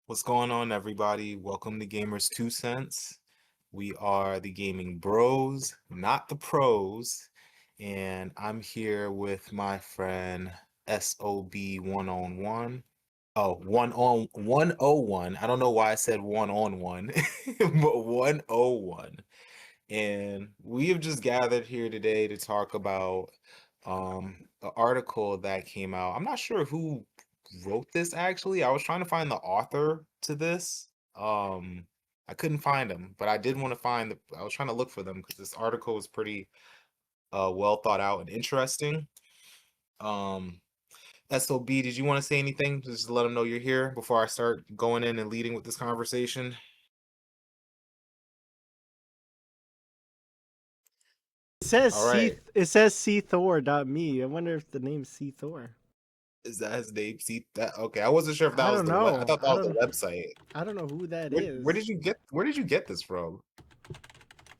What's going on, everybody? Welcome to Gamers 2 Cents. We are the gaming bros, not the pros. And I'm here with my friend SOB 101. Oh, 101. I don't know why I said 1 on 1, but 101. And we have just gathered here today to talk about an article that came out. I'm not sure who wrote this actually. I was trying to find the author to this. I couldn't find them, but I did want to find I was trying to look for them because this article was pretty well thought out and interesting. Um SOB, did you want to say anything? Just to let them know you're here before I start going in and leading with this conversation. All right. It says C Thor.me. I wonder if the name's C Thor. Is that his name? See that? Okay, I wasn't sure if that I was don't the what. I know. thought that was the website. I don't know who that Where is. did you get this from?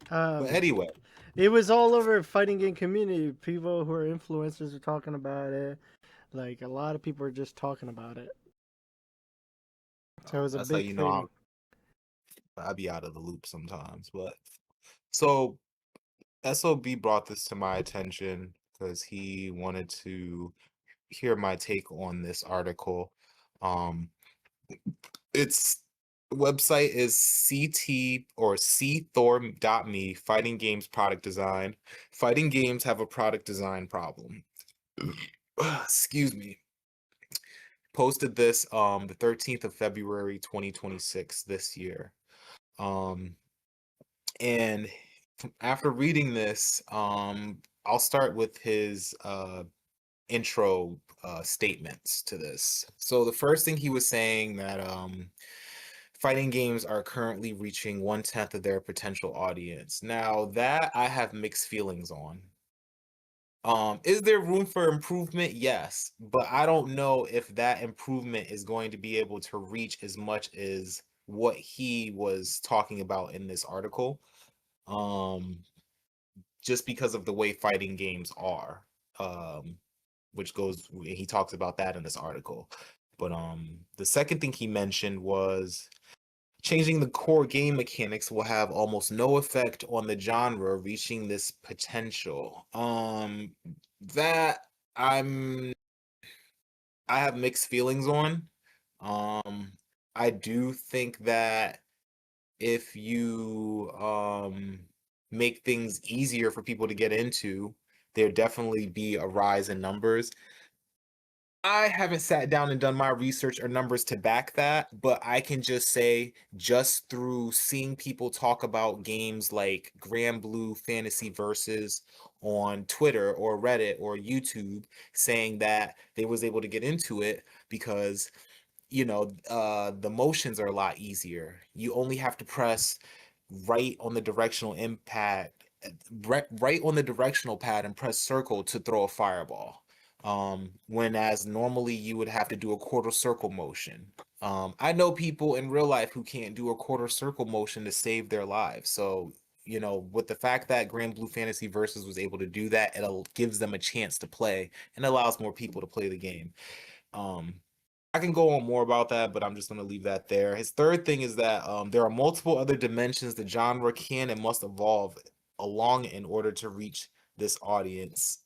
But Um, anyway, it was all over fighting game community. People who are influencers are talking about it. Like a lot of people are just talking about it. So it was a that's how big you know thing. I be out of the loop sometimes. But so SOB brought this to my attention because he wanted to hear my take on this article. Um, its website is CT or cthor.me, Fighting Games Product Design. Fighting games have a product design problem. Excuse me. Posted this the 13th of February 2026 this year. Um and after reading this, I'll start with his intro statements to this. So the first thing he was saying that fighting games are currently reaching 1/10 of their potential audience. Now that I have mixed feelings on. Is there room for improvement? Yes, but I don't know if that improvement is going to be able to reach as much as what he was talking about in this article. Um, just because of the way fighting games are. Um, which goes he talks about that in this article. But the second thing he mentioned was changing the core game mechanics will have almost no effect on the genre reaching this potential. That I'm I have mixed feelings on. Um I do think that if you make things easier for people to get into, there'd definitely be a rise in numbers. I haven't sat down and done my research or numbers to back that, but I can just say, just through seeing people talk about games like Grand Blue Fantasy Versus on Twitter or Reddit or YouTube, saying that they was able to get into it because the motions are a lot easier. You only have to press right on the directional impact, right on the directional pad and press circle to throw a fireball. Whereas normally you would have to do a quarter circle motion. I know people in real life who can't do a quarter circle motion to save their lives. So, with the fact that Grand Blue Fantasy Versus was able to do that, it gives them a chance to play and allows more people to play the game. Um, I can go on more about that, but I'm just going to leave that there. His third thing is that there are multiple other dimensions the genre can and must evolve along in order to reach this audience.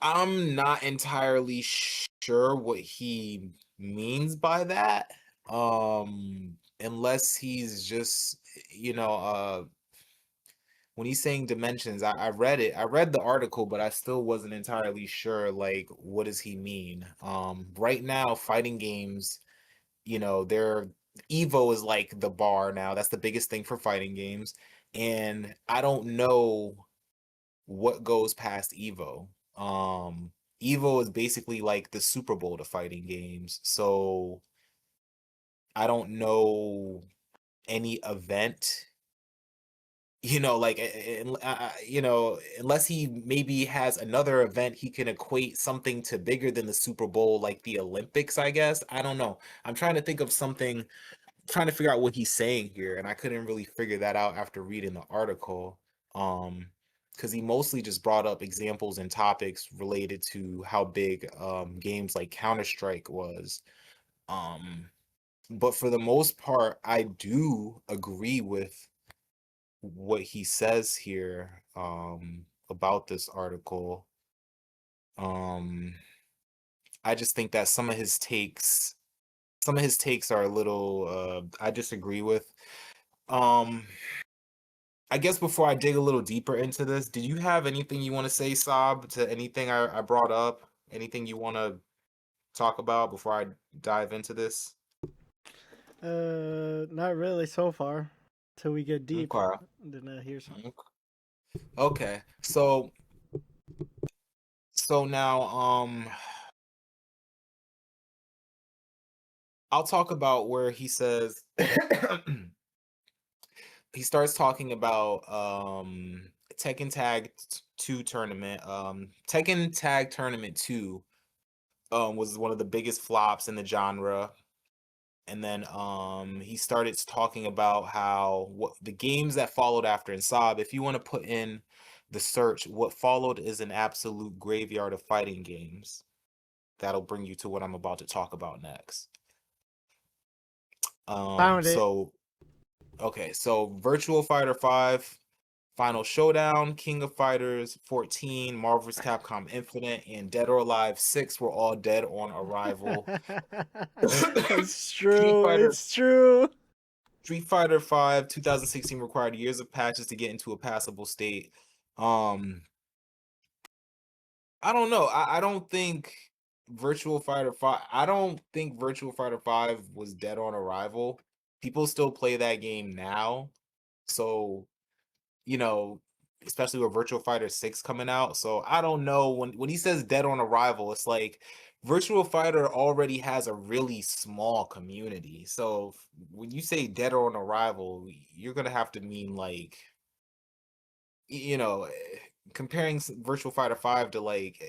I'm not entirely sure what he means by that. Unless he's just, you know, when he's saying dimensions, I read it. I read the article, but I still wasn't entirely sure, like, what does he mean? Right now, fighting games, they're Evo is like the bar now. That's the biggest thing for fighting games. And I don't know what goes past Evo. Evo is basically like the Super Bowl to fighting games. So I don't know any event, like unless he maybe has another event he can equate something to bigger than the Super Bowl, like the Olympics, I guess. I don't know. I'm trying to think of something, trying to figure out what he's saying here, and I couldn't really figure that out after reading the article. Um because he mostly just brought up examples and topics related to how big games like Counter-Strike was. Um, but for the most part, I do agree with what he says here about this article. Um, I just think that some of his takes are a little I disagree with. Um, I guess before I dig a little deeper into this, did you have anything you want to say, Saab, to anything I brought up? Anything you want to talk about before I dive into this? Not really so far. Till we get deep, Okay. then I hear something. Okay. So now I'll talk about where he says he starts talking about Tekken Tag 2 tournament. Tekken Tag Tournament 2 was one of the biggest flops in the genre. And then he started talking about how what the games that followed after. And Saab, if you want to put in the search, what followed is an absolute graveyard of fighting games. That'll bring you to what I'm about to talk about next. Found it. So okay, so Virtual Fighter 5, Final Showdown, King of Fighters 14, Marvel's Capcom Infinite, and Dead or Alive 6 were all dead on arrival. It's Street true. Fighter It's true. Street Fighter 5 2016 required years of patches to get into a passable state. Um I don't know. I don't think Virtual Fighter 5 I don't think Virtual Fighter 5 was dead on arrival. People still play that game now. So you know, especially with Virtual Fighter 6 coming out. So I don't know when he says dead on arrival, it's like Virtual Fighter already has a really small community. So when you say dead on arrival, you're gonna have to mean like comparing Virtual Fighter 5 to like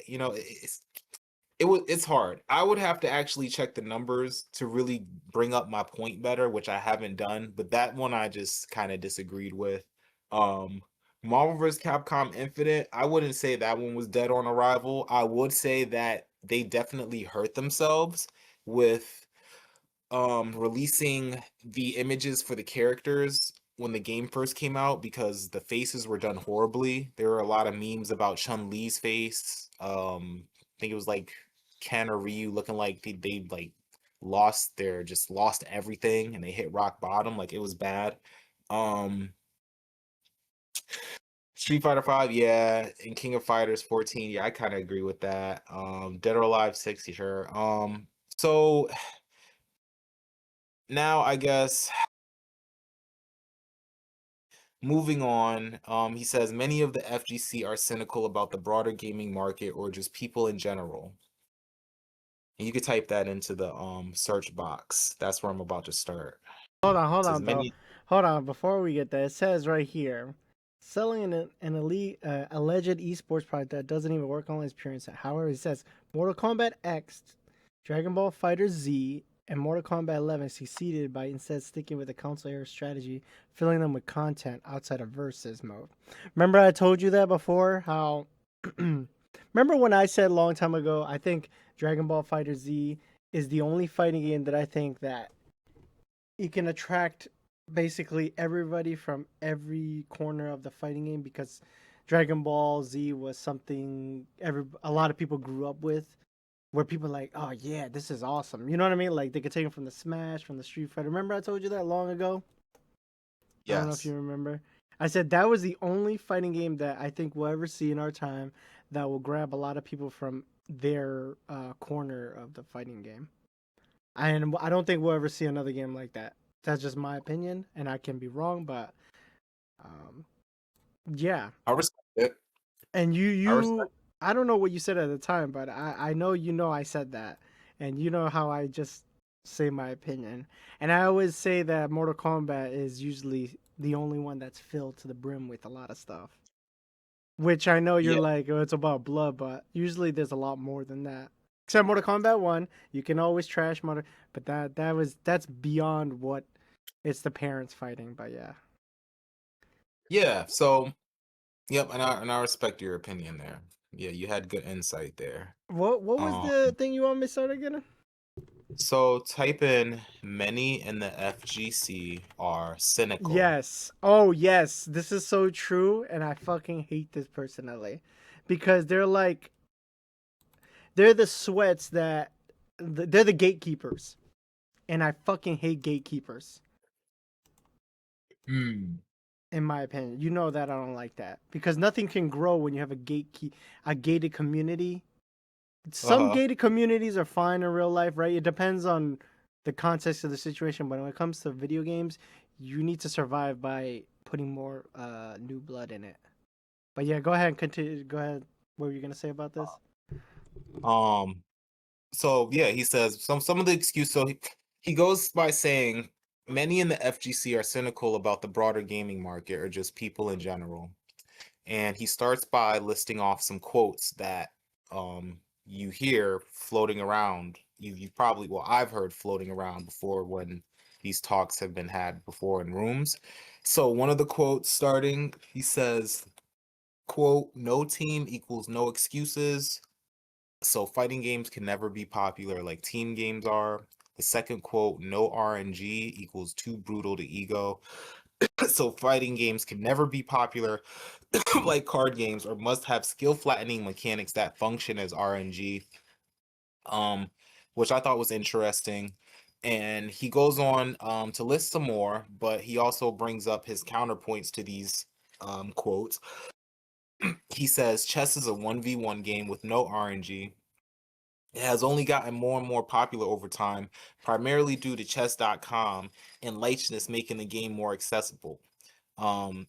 it's hard. I would have to actually check the numbers to really bring up my point better, which I haven't done, but that one I just kind of disagreed with. Um Marvel vs. Capcom Infinite, I wouldn't say that one was dead on arrival. I would say that they definitely hurt themselves with releasing the images for the characters when the game first came out because the faces were done horribly. There were a lot of memes about Chun-Li's face. I think it was like Ken or Ryu looking like they like lost everything and they hit rock bottom. Like it was bad. Um Street Fighter 5, yeah, and King of Fighters 14, yeah, I kind of agree with that. Dead or Alive 6, sure. So now I guess moving on, he says many of the FGC are cynical about the broader gaming market or just people in general. And you could type that into the search box. That's where I'm about to start. Hold It says on, though. many Hold on. Before we get there, it says right here, selling an elite alleged esports product that doesn't even work on experience. However, it says Mortal Kombat X, Dragon Ball Fighter Z, and Mortal Kombat 11 succeeded by instead sticking with the console era strategy, filling them with content outside of versus mode. Remember, I told you that before. How? Remember when I said a long time ago? I think Dragon Ball Fighter Z is the only fighting game that I think that you can attract basically everybody from every corner of the fighting game because Dragon Ball Z was something a lot of people grew up with where people are like, oh yeah, this is awesome. You know what I mean? Like they could take it from the Smash, from the Street Fighter. Remember I told you that long ago? I don't know if you yes. remember. I said that was the only fighting game that I think we'll ever see in our time that will grab a lot of people from their corner of the fighting game. And I don't think we'll ever see another game like that. That's just my opinion, and I can be wrong, but um, yeah. I respect it. And I respect I don't know what you said at the time, but I know you know I said that, and you know how I just say my opinion, and I always say that Mortal Kombat is usually the only one that's filled to the brim with a lot of stuff. Which I know you're yeah. like, oh, it's about blood, but usually there's a lot more than that. Except Mortal Kombat 1, you can always trash Mortal, but that's beyond what it's the parents fighting. But yeah, Yeah. So Yep, and I respect your opinion there. Yeah, you had good insight there. What was Um, the thing you want me to start again? so type in many in the FGC are cynical. Yes. Oh yes, this is so true, and I fucking hate this personally, because they're the sweats that they're the gatekeepers, and I fucking hate gatekeepers. Hmm. In my opinion, you know that I don't like that because nothing can grow when you have a gated community. Some Uh-huh. gated communities are fine in real life, right? It depends on the context of the situation, but when it comes to video games, you need to survive by putting more new blood in it. But yeah, go ahead and continue. Go ahead. What were you gonna say about this? Um, so yeah, he says some of the excuse. So he goes by saying many in the FGC are cynical about the broader gaming market or just people in general. And he starts by listing off some quotes that you hear floating around. You probably, well, I've heard floating around before when these talks have been had before in rooms. So one of the quotes starting, he says, quote, no team equals no excuses. So fighting games can never be popular like team games are. The second quote, no RNG equals too brutal to ego. So fighting games can never be popular like card games or must have skill flattening mechanics that function as RNG, um, which I thought was interesting. And he goes on to list some more, but he also brings up his counterpoints to these quotes. He says chess is a 1v1 game with no RNG. It has only gotten more and more popular over time, primarily due to chess.com and Lightness making the game more accessible.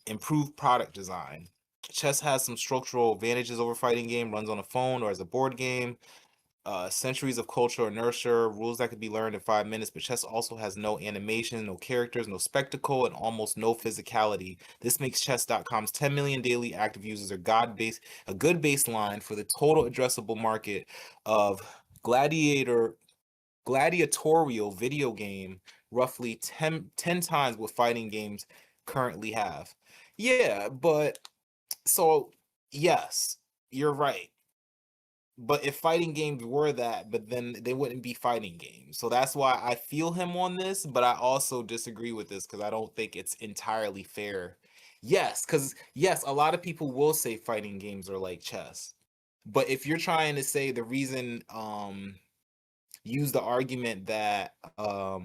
Improved product design. Chess has some structural advantages over fighting game, runs on a phone or as a board game. Centuries of cultural inertia, rules that could be learned in 5 minutes, but chess also has no animation, no characters, no spectacle, and almost no physicality. This makes chess.com's 10 million daily active users a good baseline for the total addressable market of gladiatorial video game, roughly ten times what fighting games currently have. Yeah, but so yes, you're right. But if fighting games were that, but then they wouldn't be fighting games. So that's why I feel him on this, but I also disagree with this because I don't think it's entirely fair. Yes, because yes, a lot of people will say fighting games are like chess. But if you're trying to say the reason, use the argument that no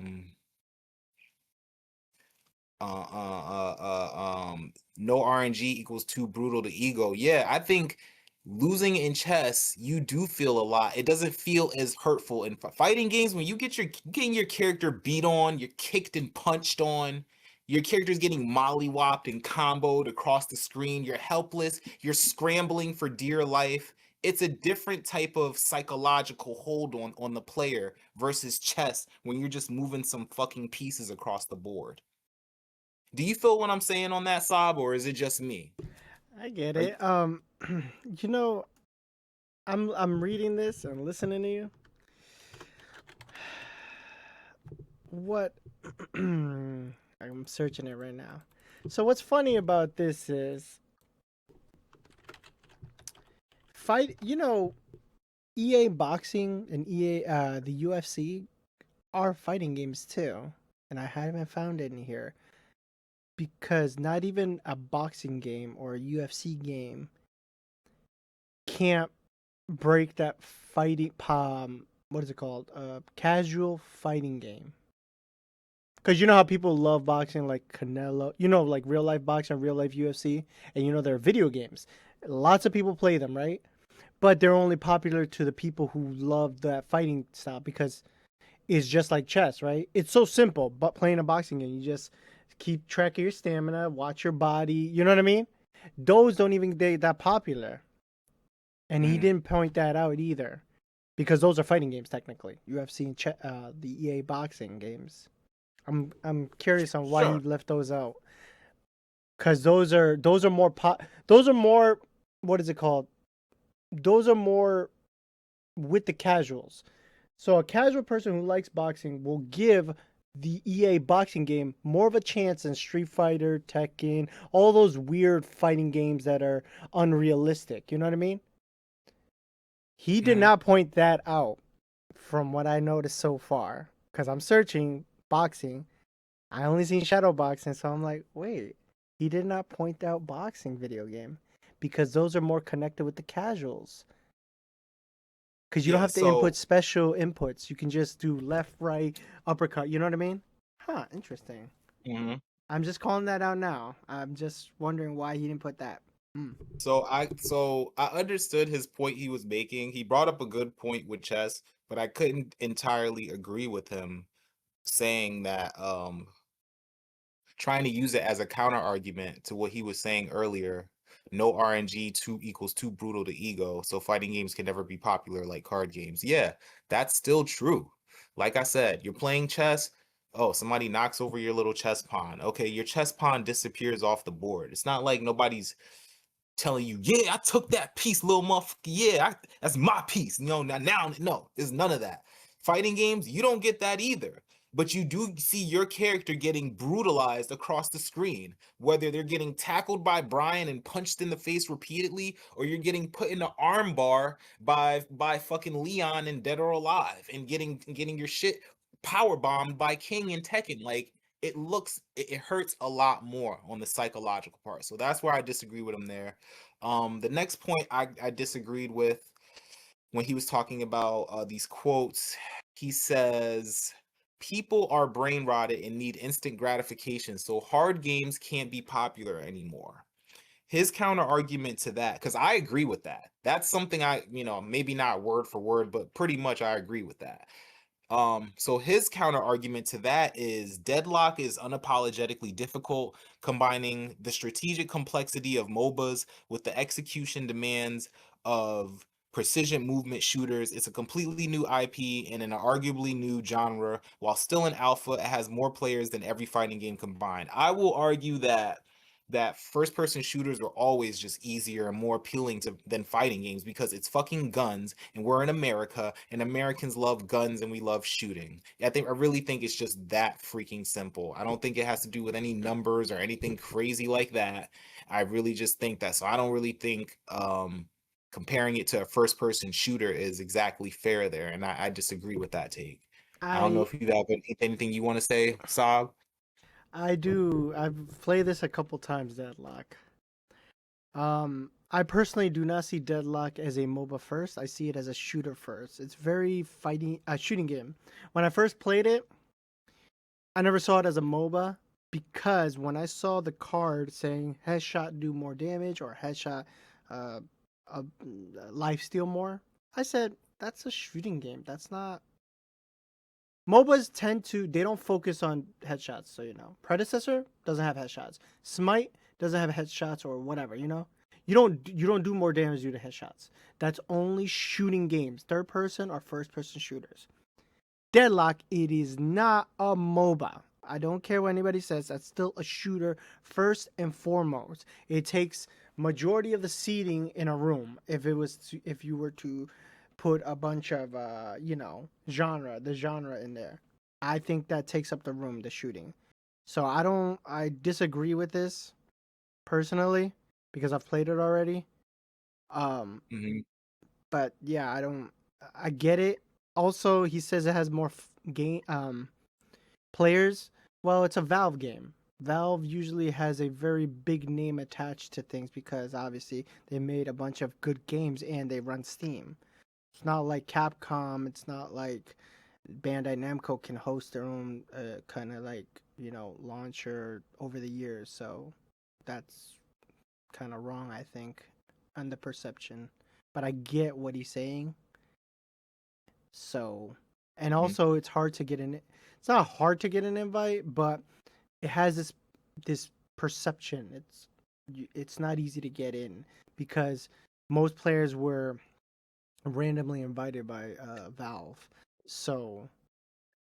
RNG equals too brutal to ego. Yeah, I think losing in chess, you do feel a lot. It doesn't feel as hurtful in fighting games when you getting your character beat on, you're kicked and punched on. Your character's getting mollywopped and comboed across the screen. You're helpless. You're scrambling for dear life. It's a different type of psychological hold on the player versus chess when you're just moving some fucking pieces across the board. Do you feel what I'm saying on that, Sob, or is it just me? I get Are you, it. You know, I'm reading this and listening to you. What I'm searching it right now. So what's funny about this is EA boxing and EA the UFC are fighting games too. And I haven't found any here because not even a boxing game or a UFC game can't break that fighting what is it called? Casual fighting game. Because you know how people love boxing like Canelo, like real life boxing, real life UFC, and there are video games. Lots of people play them, right? But they're only popular to the people who love that fighting style because it's just like chess, right? It's so simple, but playing a boxing game, you just keep track of your stamina, watch your body. You know what I mean? Those don't even get that popular, and he mm, didn't point that out either, because those are fighting games technically. UFC and the EA boxing games. I'm curious on why he sure. left those out, because those are more those are more, what is it called? Those are more with the casuals. So a casual person who likes boxing will give the EA boxing game more of a chance than Street Fighter, Tekken, all those weird fighting games that are unrealistic. You know what I mean? He did Mhm. not point that out from what I noticed so far. Because I'm searching boxing. I only seen shadow boxing, so I'm like, wait, he did not point out boxing video game because those are more connected with the casuals. Because you don't Yeah, have to input so special inputs. You can just do left, right, uppercut. You know what I mean? Huh, interesting. mhm. I'm just calling that out now. I'm just wondering why he didn't put that. Hmm. So I understood his point he was making. He brought up a good point with chess, but I couldn't entirely agree with him saying that trying to use it as a counter argument to what he was saying earlier. No RNG, two equals too brutal to ego, so fighting games can never be popular like card games. Yeah, that's still true. Like I said, you're playing chess. Oh, somebody knocks over your little chess pawn. Okay, your chess pawn disappears off the board. It's not like nobody's telling you, yeah, I took that piece, little motherfucker. Yeah, that's my piece. Now, no, there's none of that. Fighting games, you don't get that either. But you do see your character getting brutalized across the screen, whether they're getting tackled by Brian and punched in the face repeatedly, or you're getting put in an arm bar by fucking Leon in Dead or Alive, and getting your shit power bombed by King and Tekken. Like it hurts a lot more on the psychological part. So that's where I disagree with him there. The next point I disagreed with when he was talking about these quotes. He says people are brain rotted and need instant gratification, so hard games can't be popular anymore. His counter argument to that, because I agree with that. That's something maybe not word for word, but pretty much I agree with that. So his counter argument to that is Deadlock is unapologetically difficult, combining the strategic complexity of MOBAs with the execution demands of precision movement shooters. It's a completely new IP and an arguably new genre. While still in alpha, it has more players than every fighting game combined. I will argue that first person shooters are always just easier and more appealing to than fighting games because it's fucking guns and we're in America and Americans love guns and we love shooting. I really think it's just that freaking simple. I don't think it has to do with any numbers or anything crazy like that. I really just think that. So I don't really think comparing it to a first person shooter is exactly fair there, and I disagree with that take. I don't know I if you have anything you want to say, Saab. I do. I've played this a couple times, Deadlock. I personally do not see Deadlock as a MOBA first. I see it as a shooter first. It's very fighting a shooting game. When I first played it, I never saw it as a MOBA because when I saw the card saying headshot do more damage or headshot uh, uh life steal more, I said that's a shooting game. That's not MOBAs tend to they don't focus on headshots, so you know. Predecessor doesn't have headshots. Smite doesn't have headshots or whatever, you know. You don't do more damage due to headshots. That's only shooting games, third person or first person shooters. Deadlock, it is not a MOBA. I don't care what anybody says. That's still a shooter first and foremost. It takes majority of the seating in a room. If you were to put a bunch of the genre in there, I think that takes up the room. The shooting. So I disagree with this personally because I've played it already. Um, Mhm. but yeah, I don't. I get it. Also, he says it has more game players. Well, it's a Valve game. Valve usually has a very big name attached to things because obviously they made a bunch of good games and they run Steam. It's not like Capcom. It's not like Bandai Namco can host their own kind of like launcher over the years. So that's kind of wrong, I think, on the perception. But I get what he's saying. So, and Mhm. also it's hard to get an. It's not hard to get an invite, but it has this perception. It's not easy to get in because most players were randomly invited by Valve. So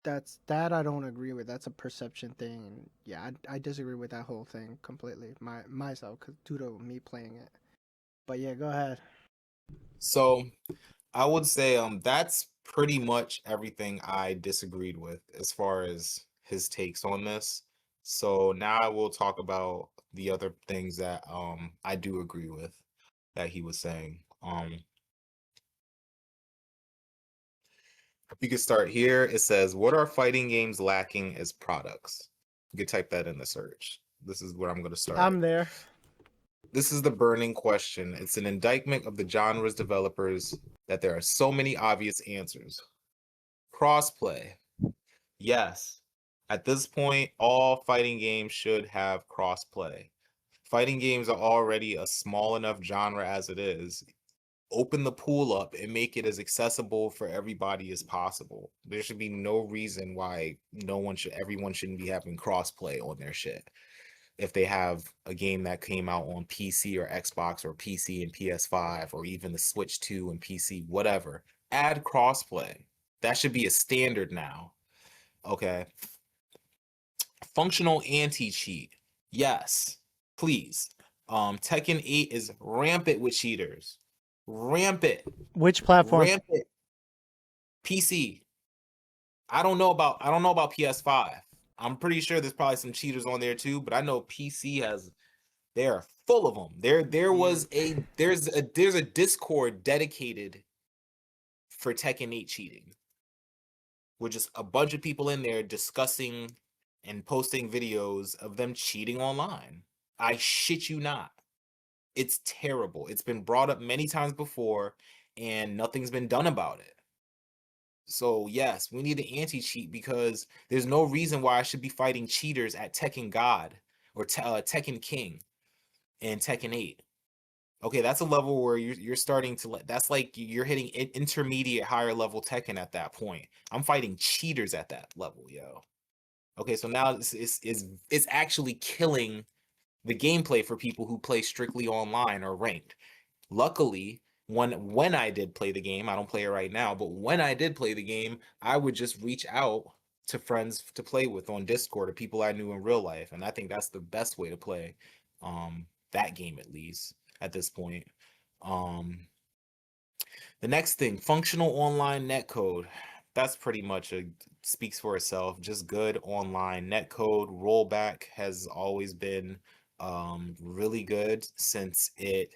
that I don't agree with. That's a perception thing. And yeah, I disagree with that whole thing completely. Myself, cause due to me playing it. But yeah, go ahead. So I would say that's pretty much everything I disagreed with as far as his takes on this. So now I will talk about the other things that I do agree with that he was saying. You can start here. It says, "What are fighting games lacking as products?" You can type that in the search. This is where I'm going to start. I'm there. This is the burning question. It's an indictment of the genre's developers that there are so many obvious answers. Crossplay. Yes. At this point, all fighting games should have crossplay. Fighting games are already a small enough genre as it is. Open the pool up and make it as accessible for everybody as possible. There should be no reason why everyone shouldn't be having crossplay on their shit. If they have a game that came out on PC or Xbox or PC and PS5 or even the Switch 2 and PC, whatever, add crossplay. That should be a standard now. Okay. Functional anti-cheat. Yes. Please. Tekken 8 is rampant with cheaters. Rampant. Which platform? Rampant. PC. I don't know about PS5. I'm pretty sure there's probably some cheaters on there too, but I know PC has they're full of them. There's a Discord dedicated for Tekken 8 cheating. With just a bunch of people in there discussing and posting videos of them cheating online. I shit you not. It's terrible. It's been brought up many times before and nothing's been done about it. So yes, we need an anti-cheat because there's no reason why I should be fighting cheaters at Tekken God or Tekken King and Tekken 8. Okay, that's a level where you're starting to that's like you're hitting intermediate higher level Tekken at that point. I'm fighting cheaters at that level, yo. Okay, so now it's actually killing the gameplay for people who play strictly online or ranked. Luckily, when I did play the game, I don't play it right now, but when I did play the game, I would just reach out to friends to play with on Discord or people I knew in real life, and I think that's the best way to play that game at least at this point. Um the next thing, functional online netcode. That's pretty much a speaks for itself. Just good online netcode. Rollback has always been really good since it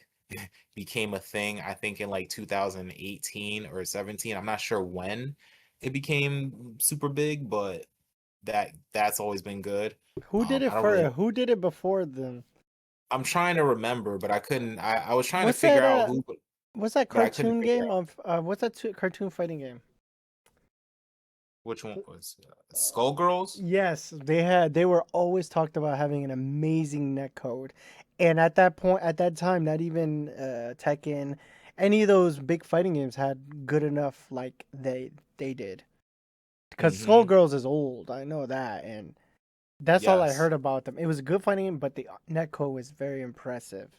became a thing. I think in like 2018 or 17. I'm not sure when it became super big, but that's always been good. Who did it I don't really first? Who did it before them? I'm trying to remember, but I couldn't I was trying to What's figure that? out who What's that but I couldn't cartoon figure game out of? What's that cartoon fighting game? which one was Skullgirls? Yes, they were always talked about having an amazing netcode, and at that point, at that time, not even Tekken, any of those big fighting games had good enough like they did. Because Mm-hmm. Skullgirls is old, I know that, and that's all I Yes. heard about them. It was a good fighting game, but the netcode was very impressive.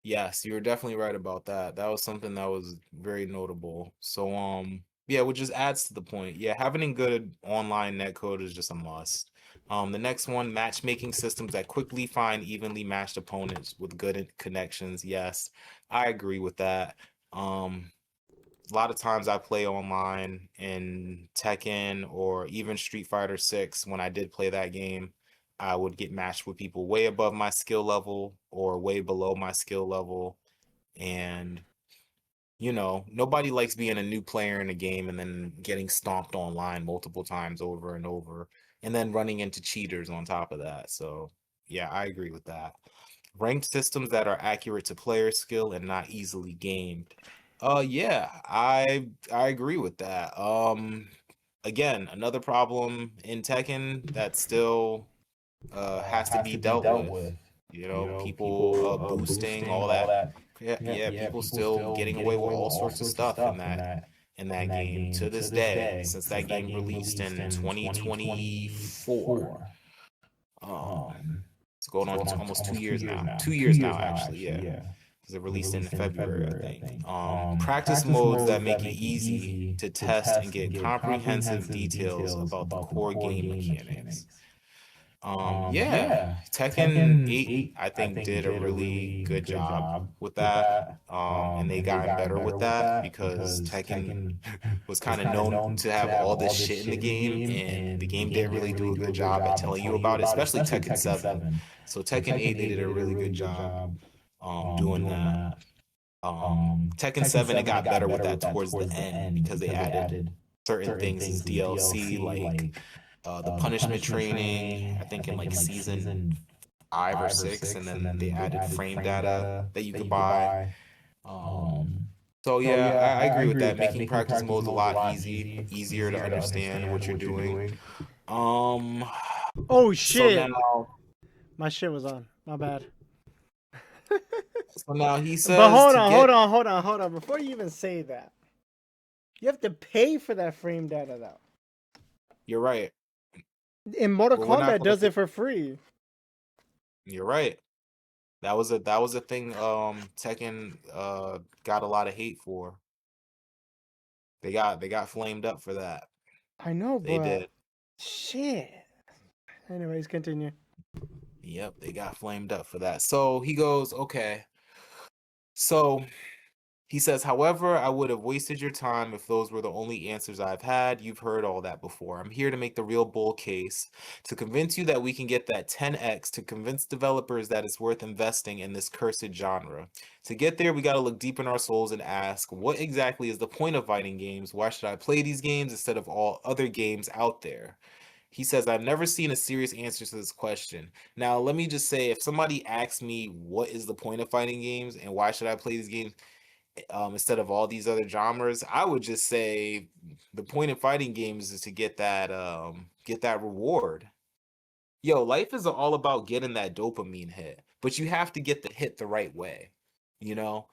Yes, you're definitely right about that. That was something that was very notable. So yeah, which just adds to the point. Yeah, having a good online netcode is just a must. The next one, matchmaking systems that quickly find evenly matched opponents with good connections. Yes, I agree with that. A lot of times I play online in Tekken or even Street Fighter 6 when I did play that game. I would get matched with people way above my skill level or way below my skill level. And, nobody likes being a new player in a game and then getting stomped online multiple times over and over and then running into cheaters on top of that. So, yeah, I agree with that. Ranked systems that are accurate to player skill and not easily gamed. Yeah, I agree with that. Again, another problem in Tekken that still has to has be to be dealt dealt with. with. People People boosting boosting all all that. that. Yeah, yeah, Yeah, people people still still getting away getting with away with all all sorts of sorts of stuff in stuff that in in that that game to game this to this day day since that since that game game released released in in 2024. 2024. Um, Um, it's going it's on going to on to almost two almost two years years now. now. 2 years 2 years now, now, actually. actually. Yeah, Yeah, because it it released in released in February, I February, I think. think. Practice Practice modes that modes make that it make it easy easy to to test and test and get get comprehensive comprehensive details details about the about the core core game game mechanics. mechanics. Yeah, Tekken 8 I think did a really good job with that. And they gotten better with that because Tekken was kind of known to have all this shit in the game, and the game didn't really do a good job at telling you about it, especially Tekken 7. So Tekken 8 they did a really good job doing that. Tekken 7 it got better with that towards the end because they added certain things as DLC like the punishment training, I think in like season 5 or 6, and then they added frame data that you could buy. Um, so yeah, I agree with that. Making practice modes a lot easier to understand what you're doing. Um, Oh so shit! now, My shit was on. My bad. so now he But says to get. hold on. Before you even say that, you have to pay for that frame data though. You're right, In Mortal but we're not Kombat gonna. does it for free. You're right. That was a thing. Tekken got a lot of hate for. They got flamed up for that. I know, They but did. shit. Anyways, continue. Yep, they got flamed up for that. So he goes, okay. So he says, however, I would have wasted your time if those were the only answers I've had. You've heard all that before. I'm here to make the real bull case, to convince you that we can get that 10x, to convince developers that it's worth investing in this cursed genre. To get there, we got to look deep in our souls and ask, what exactly is the point of fighting games? Why should I play these games instead of all other games out there? He says, I've never seen a serious answer to this question. Now, let me just say, if somebody asks me what is the point of fighting games and why should I play these games instead of all these other genres, I would just say the point of fighting games is to get that reward. Yo, life is all about getting that dopamine hit, but you have to get the hit the right way. You know?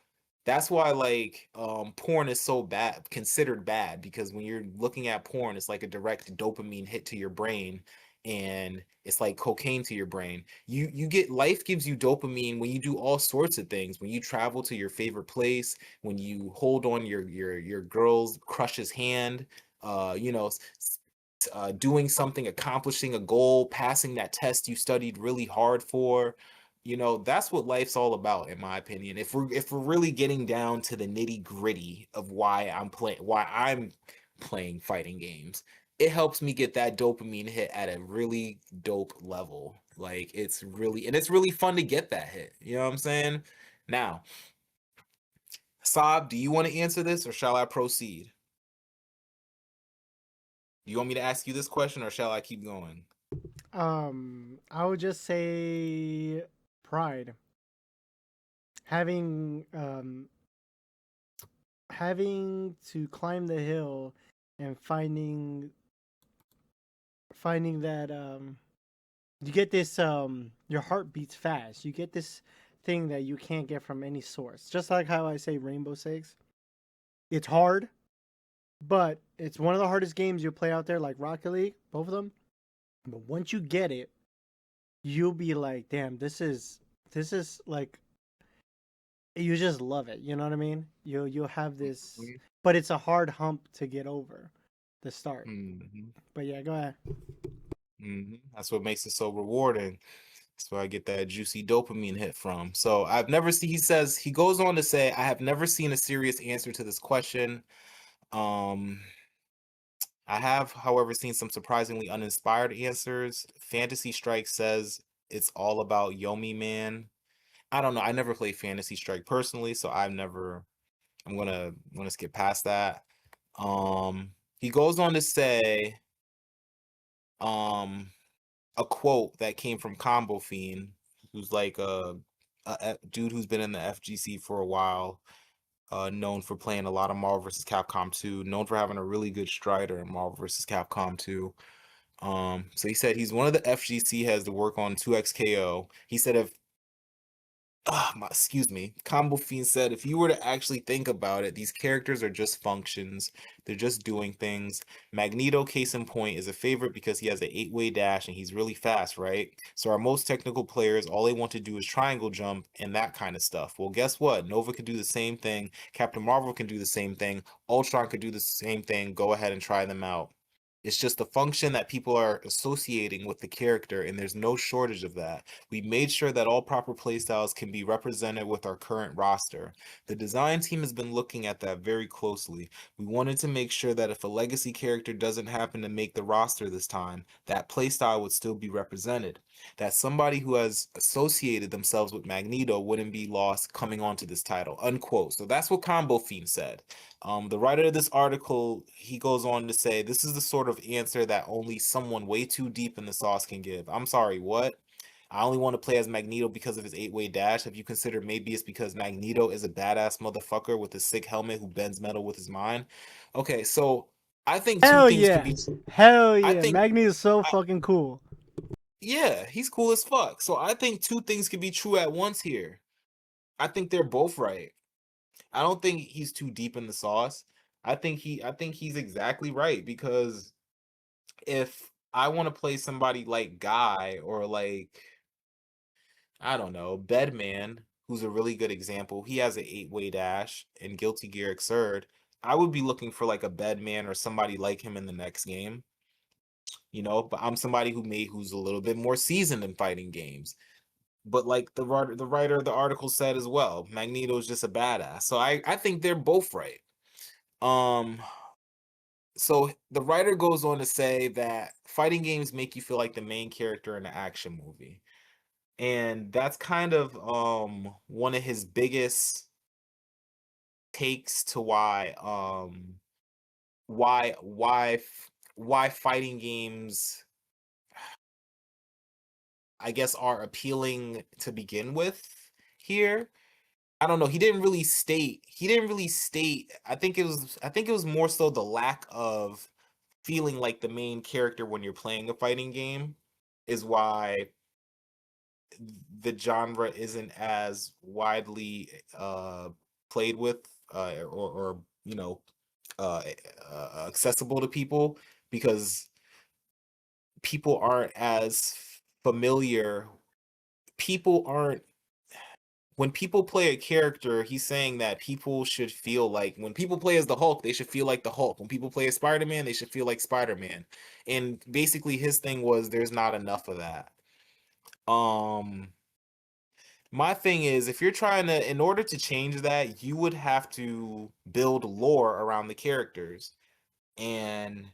That's why like porn is so bad, considered bad, because when you're looking at porn, it's like a direct dopamine hit to your brain, and it's like cocaine to your brain. You get life gives you dopamine when you do all sorts of things. When you travel to your favorite place, when you hold on your girl's crush's hand, you know, doing something, accomplishing a goal, passing that test you studied really hard for. You know, that's what life's all about, in my opinion. If we're really getting down to the nitty gritty of why I'm playing fighting games, it helps me get that dopamine hit at a really dope level. Like it's really fun to get that hit. You know what I'm saying? Now, Saab, do you want to answer this or shall I proceed? Do you want me to ask you this question or shall I keep going? I would just say pride. Having having to climb the hill and finding that you get this your heart beats fast. You get this thing that you can't get from any source. Just like how I say Rainbow Six. It's hard, but it's one of the hardest games you play out there, like Rocket League, both of them. But once you get it, you'll be like, damn, this is like you just love it. You know what I mean? You'll have this, but it's a hard hump to get over, the start. Mhm. But yeah, go ahead. That's what makes it so rewarding. That's where I get that juicy dopamine hit from. So I've never seen, he says, he goes on to say, I have never seen a serious answer to this question. Um, I have, however, seen some surprisingly uninspired answers. Fantasy Strike says it's all about Yomi Man. I don't know. I never played Fantasy Strike personally, so I'm gonna skip past that. He goes on to say, um, a quote that came from Combo Fiend, who's like a dude who's been in the FGC for a while, known for playing a lot of Marvel vs. Capcom 2, known for having a really good Strider in Marvel vs. Capcom 2. So he said he's one of the FGC has to work on 2XKO. He said if excuse me. Combo Fiend said, if you were to actually think about it, these characters are just functions. They're just doing things. Magneto, case in point, is a favorite because he has an 8-way dash and he's really fast, right? So our most technical players, all they want to do is triangle jump and that kind of stuff. Well, guess what? Nova can do the same thing. Captain Marvel can do the same thing. Ultron could do the same thing. Go ahead and try them out. It's just a function that people are associating with the character, and there's no shortage of that. We made sure that all proper playstyles can be represented with our current roster. The design team has been looking at that very closely. We wanted to make sure that if a legacy character doesn't happen to make the roster this time, that playstyle would still be represented. That somebody who has associated themselves with Magneto wouldn't be lost coming onto this title. Unquote. So that's what Combo Fiend said. The writer of this article, he goes on to say, this is the sort of answer that only someone way too deep in the sauce can give. I'm sorry, what? I only want to play as Magneto because of his 8-way dash. Have you considered maybe it's because Magneto is a badass motherfucker with a sick helmet who bends metal with his mind? Okay, so I think two Hell things could yeah. be true. Hell I yeah. think, Magni is so I, fucking cool. yeah, he's cool as fuck. So I think two things could be true at once here. I think they're both right. I don't think he's too deep in the sauce. I think he's exactly right because if I want to play somebody like Guy or like I don't know, Bedman, who's a really good example. He has an 8-way dash and Guilty Gear Xrd. I would be looking for like a Bedman or somebody like him in the next game, but I'm somebody who's a little bit more seasoned in fighting games. But like the writer of the article said as well, Magneto is just a badass. So I think they're both right. Um so the writer goes on to say that fighting games make you feel like the main character in an action movie. And that's kind of one of his biggest takes to why fighting games I guess are appealing to begin with here. I don't know. He didn't really state. I think it was more so the lack of feeling like the main character when you're playing a fighting game is why the genre isn't as widely played with or uh, accessible to people because people aren't as familiar. People aren't when people play a character, he's saying that people should feel like when people play as the Hulk, they should feel like the Hulk. When people play as Spider-Man, they should feel like Spider-Man. And basically his thing was there's not enough of that. Um my thing is if you're trying to in order to change that, you would have to build lore around the characters. And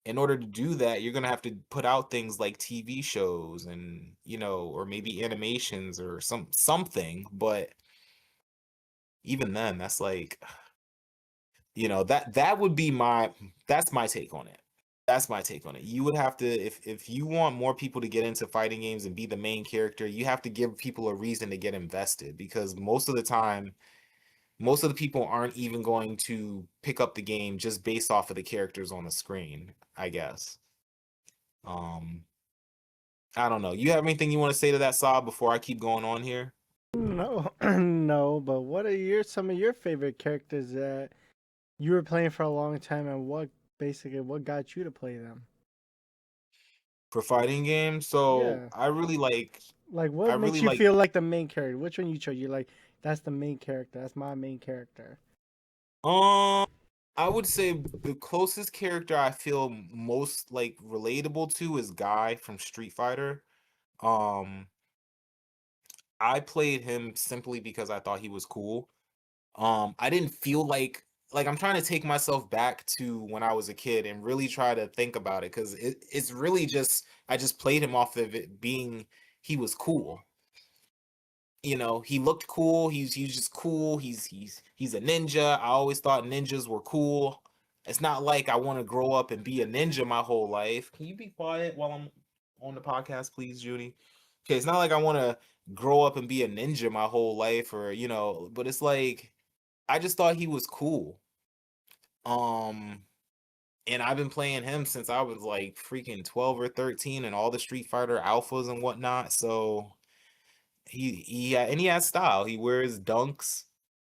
in order to do that, you're going to have to put out things like TV shows and, or maybe animations or something, but even then that's like that would be that's my take on it. That's my take on it. You would have to if you want more people to get into fighting games and be the main character, you have to give people a reason to get invested because most of the time most of the people aren't even going to pick up the game just based off of the characters on the screen, I guess. Um I don't know. You have anything you want to say to that, Saab, before I keep going on here? No, no, but what are some of your favorite characters that you were playing for a long time and what got you to play them? For fighting games, so Yeah. Like I what really makes you like feel like the main character? Which one you chose? You're like, that's the main character. That's my main character. um I would say the closest character I feel most like relatable to is Guy from Street Fighter. Um I played him simply because I thought he was cool. I didn't feel like I'm trying to take myself back to when I was a kid and really try to think about it because it's really just I just played him off of it being he was cool. He looked cool. He's just cool. He's a ninja. I always thought ninjas were cool. It's not like I want to grow up and be a ninja my whole life. Can you be quiet while I'm on the podcast, please, Judy? Okay, it's not like I want to grow up and be a ninja my whole life or, but it's like I just thought he was cool. Um and I've been playing him since I was like freaking 12 or 13 and all the Street Fighter alphas and whatnot. So and he has style. He wears dunks,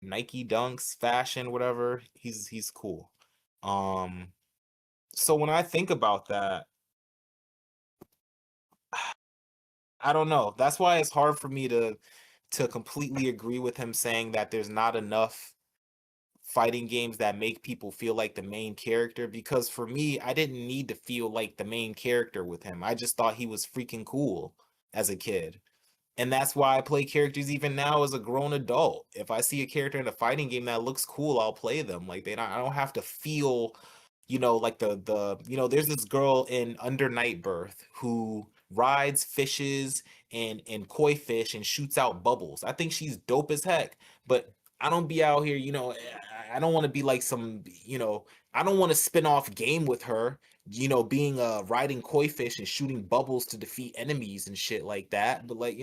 Nike dunks, fashion, whatever. He's cool. Um, so when I think about that, I don't know. That's why it's hard for me to completely agree with him saying that there's not enough fighting games that make people feel like the main character, because for me, I didn't need to feel like the main character with him. I just thought he was freaking cool as a kid. And that's why I play characters even now as a grown adult. If I see a character in a fighting game that looks cool, I'll play them. Like I don't have to feel, like there's this girl in Under Night Birth who rides fishes and koi fish and shoots out bubbles. I think she's dope as heck, but I don't be out here, I don't want to be like I don't want to spin off game with her, being riding koi fish and shooting bubbles to defeat enemies and shit like that. But like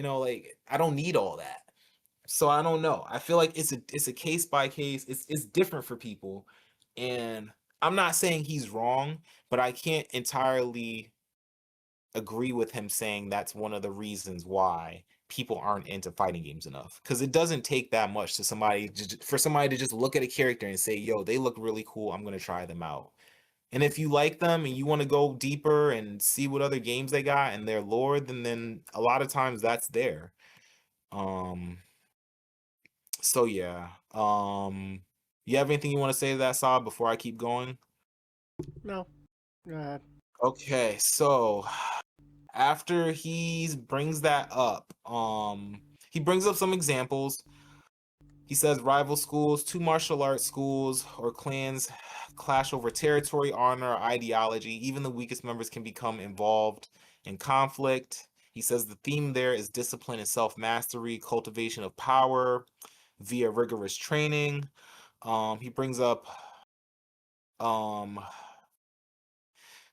I don't need all that. So I don't know. I feel like it's a case by case. It's different for people. And I'm not saying he's wrong, but I can't entirely agree with him saying that's one of the reasons why people aren't into fighting games enough, because it doesn't take that much for somebody to just look at a character and say, yo, they look really cool, I'm going to try them out. And if you like them and you want to go deeper and see what other games they got and their lore, then a lot of times that's there. Um so yeah. You have anything you want to say to that, Saab, before I keep going? No. Go ahead. Okay, so after he brings that up, he brings up some examples. He says rival schools, two martial arts schools or clans clash over territory, honor, or ideology. Even the weakest members can become involved in conflict. He says the theme there is discipline and self mastery, cultivation of power via rigorous training. He brings up um,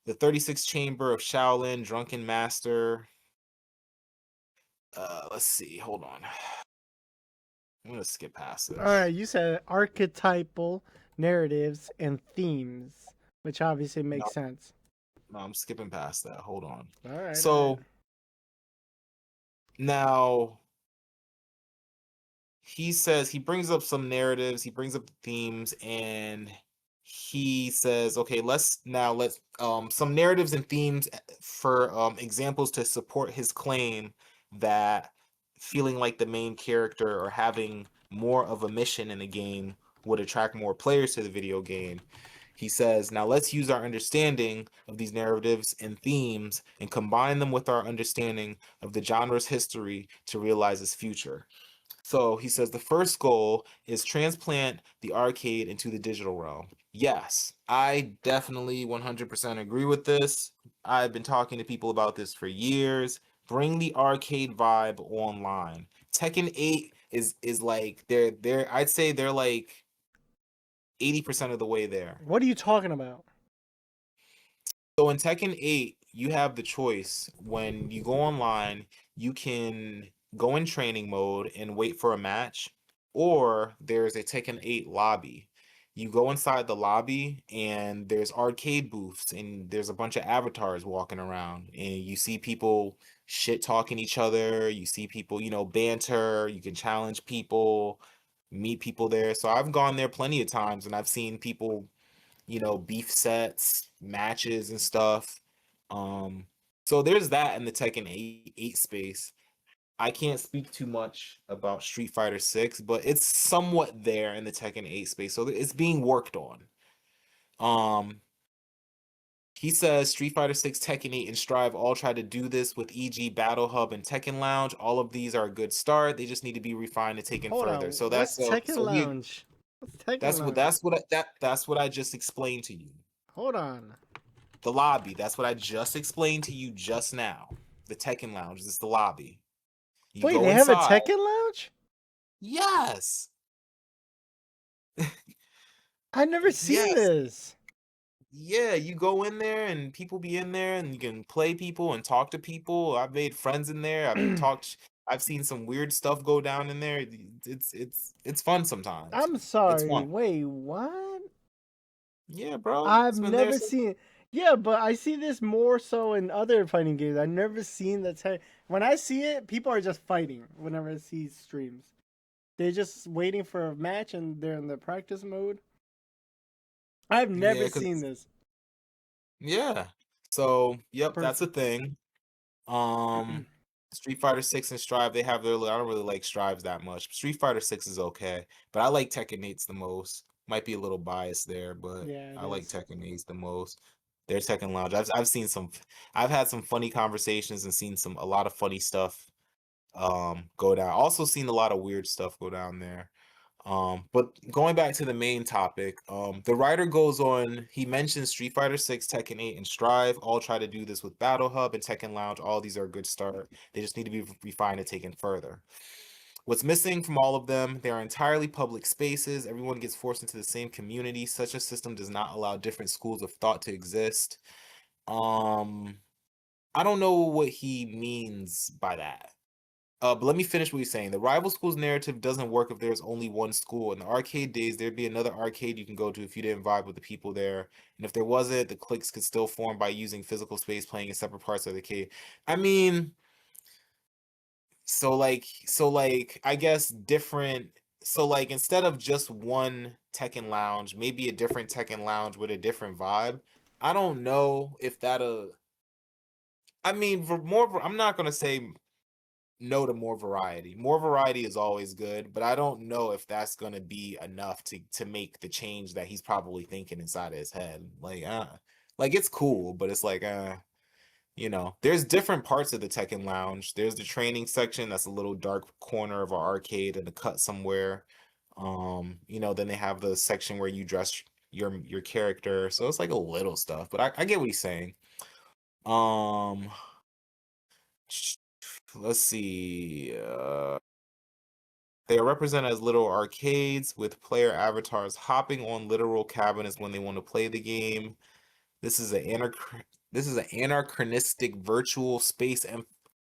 the 36th Chamber of Shaolin, Drunken Master. Let's see. Hold on. I'm gonna skip past All right, this. you said archetypal narratives and themes, which obviously No, makes sense. no, I'm skipping past that. Hold on. All right, all right. So now he says he brings up some narratives, he brings up the themes, and he says, okay, let's some narratives and themes for examples to support his claim that feeling like the main character or having more of a mission in the game would attract more players to the video game. He says, now let's use our understanding of these narratives and themes and combine them with our understanding of the genre's history to realize its future. So he says the first goal is transplant the arcade into the digital realm. Yes, I definitely 100% agree with this. I've been talking to people about this for years. Bring the arcade vibe online. Tekken 8 is like they're I'd say they're like 80% of the way there. What are you talking about? So in Tekken 8, you have the choice. When you go online, you can go in training mode and wait for a match, or there's a Tekken 8 lobby. You go inside the lobby and there's arcade booths and there's a bunch of avatars walking around and you see people shit talking each other, you see people, banter, you can challenge people, meet people there. So I've gone there plenty of times and I've seen people, beef sets, matches and stuff. Um, so there's that in the Tekken 8 space. I can't speak too much about Street Fighter 6, but it's somewhat there in the Tekken 8 space. So it's being worked on. Um, he says Street Fighter 6, Tekken 8, and Strive all try to do this with EG Battle Hub and Tekken Lounge. All of these are a good start. They just need to be refined and taken Hold further. on. So What's Tekken he Lounge? What's Tekken Lounge? that's what I just explained to you. Hold on. The lobby. That's what I just explained to you just now. The Tekken Lounge is the lobby. You Wait, go they have a inside. Tekken Lounge? Yes. I've never seen Yes. this. Yeah, you go in there and people be in there and you can play people and talk to people. I've made friends in there. I've seen some weird stuff go down in there. It's fun sometimes. I'm It's sorry. fun. Wait, what? Yeah, bro. I've It's been there never since. seen. Yeah, but I see this more so in other fighting games. I've never seen the tech. When I see it, people are just fighting. Whenever I see streams, they're just waiting for a match and they're in the practice mode. I've Yeah, never seen cause this. yeah. So, yep, that's a Perfect. thing. Um, Street Fighter 6 and Strive, they have their I don't really like Strives that much. Street Fighter 6 is okay, but I like Tekken 8's the most. Might be a little biased there, but Yeah, it I like is. Tekken 8 the most. Their Tekken Lounge. I've seen some. I've had some funny conversations and seen a lot of funny stuff go down. Also seen a lot of weird stuff go down there. But going back to the main topic, the writer goes on, he mentions Street Fighter 6, Tekken 8, and Strive. All try to do this with Battle Hub and Tekken Lounge. All these are a good start. They just need to be refined and taken further. What's missing from all of them? They are entirely public spaces. Everyone gets forced into the same community. Such a system does not allow different schools of thought to exist. Um, I don't know what he means by that. But let me finish what he's saying. The rival schools narrative doesn't work if there's only one school. In the arcade days, there'd be another arcade you can go to if you didn't vibe with the people there. And if there wasn't, the cliques could still form by using physical space playing in separate parts of the arcade. I mean, so like I guess different so like instead of just one Tekken lounge, maybe a different Tekken lounge with a different vibe. I don't know if that'll I mean for I'm not gonna say no to more variety. More variety is always good, but I don't know if that's gonna be enough to make the change that he's probably thinking inside of his head. Like it's cool, but it's like there's different parts of the Tekken Lounge. There's the training section that's a little dark corner of an arcade in a cut somewhere. Then they have the section where you dress your character. So it's like a little stuff, but I get what he's saying. Um, let's see. They are represented as little arcades with player avatars hopping on literal cabinets when they want to play the game. This is an anachronistic virtual space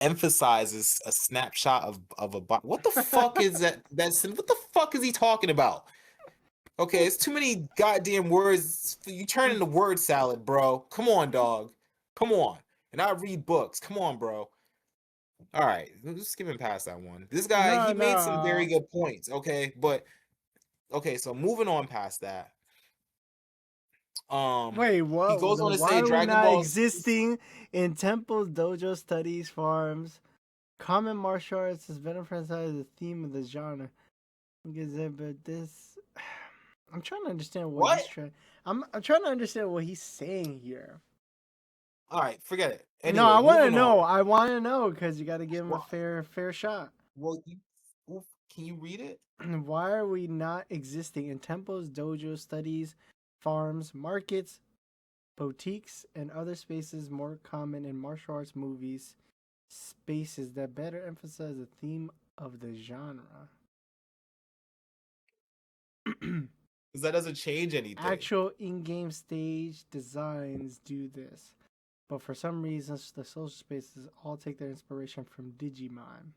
emphasizes a snapshot of a bot. What the fuck is that? What the fuck is he talking about? Okay, it's too many goddamn words. You turn into word salad, bro. Come on, dog. Come on. And I read books. Come on, bro. All right, just skipping past that one. This guy, No, he made some very no. good points. Okay, but okay, so moving on past that. Wait, He what? goes on to Why say are we Dragon not Ball. existing in temples, dojo studies, farms? Common martial arts has been emphasized as the theme of the genre. Because but this, I'm trying to understand what What? he's trying. I'm trying to understand what he's saying here. All right, forget it. No, Anyway, I want to moving know. on. I want to know because you got to give him a Well, fair shot. well, can you read it? Why are we not existing in temples, dojos, studies, farms, markets, boutiques, and other spaces more common in martial arts movies? Spaces that better emphasize the theme of the genre. Because that doesn't change anything. Actual in-game stage designs do this, but for some reasons, the social spaces all take their inspiration from Digimon.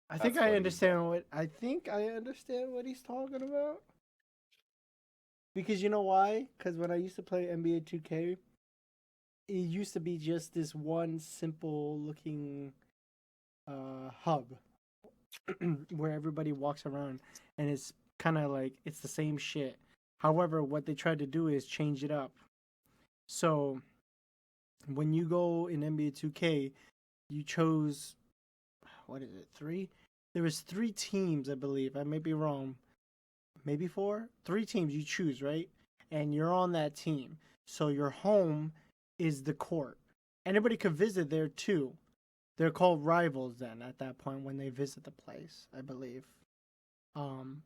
That's funny, but I think I understand what he's talking about. Because you know why? Because when I used to play NBA 2K, it used to be just this one simple looking hub where everybody walks around, and it's kind of like it's the same shit. However, what they tried to do is change it up. So when you go in NBA 2K, you chose what is it? 3? There was 3 teams, I believe. I may be wrong. Maybe 4? 3 teams you choose, right? And you're on that team. So your home is the court. Anybody could visit there too. They're called rivals then at that point when they visit the place, I believe.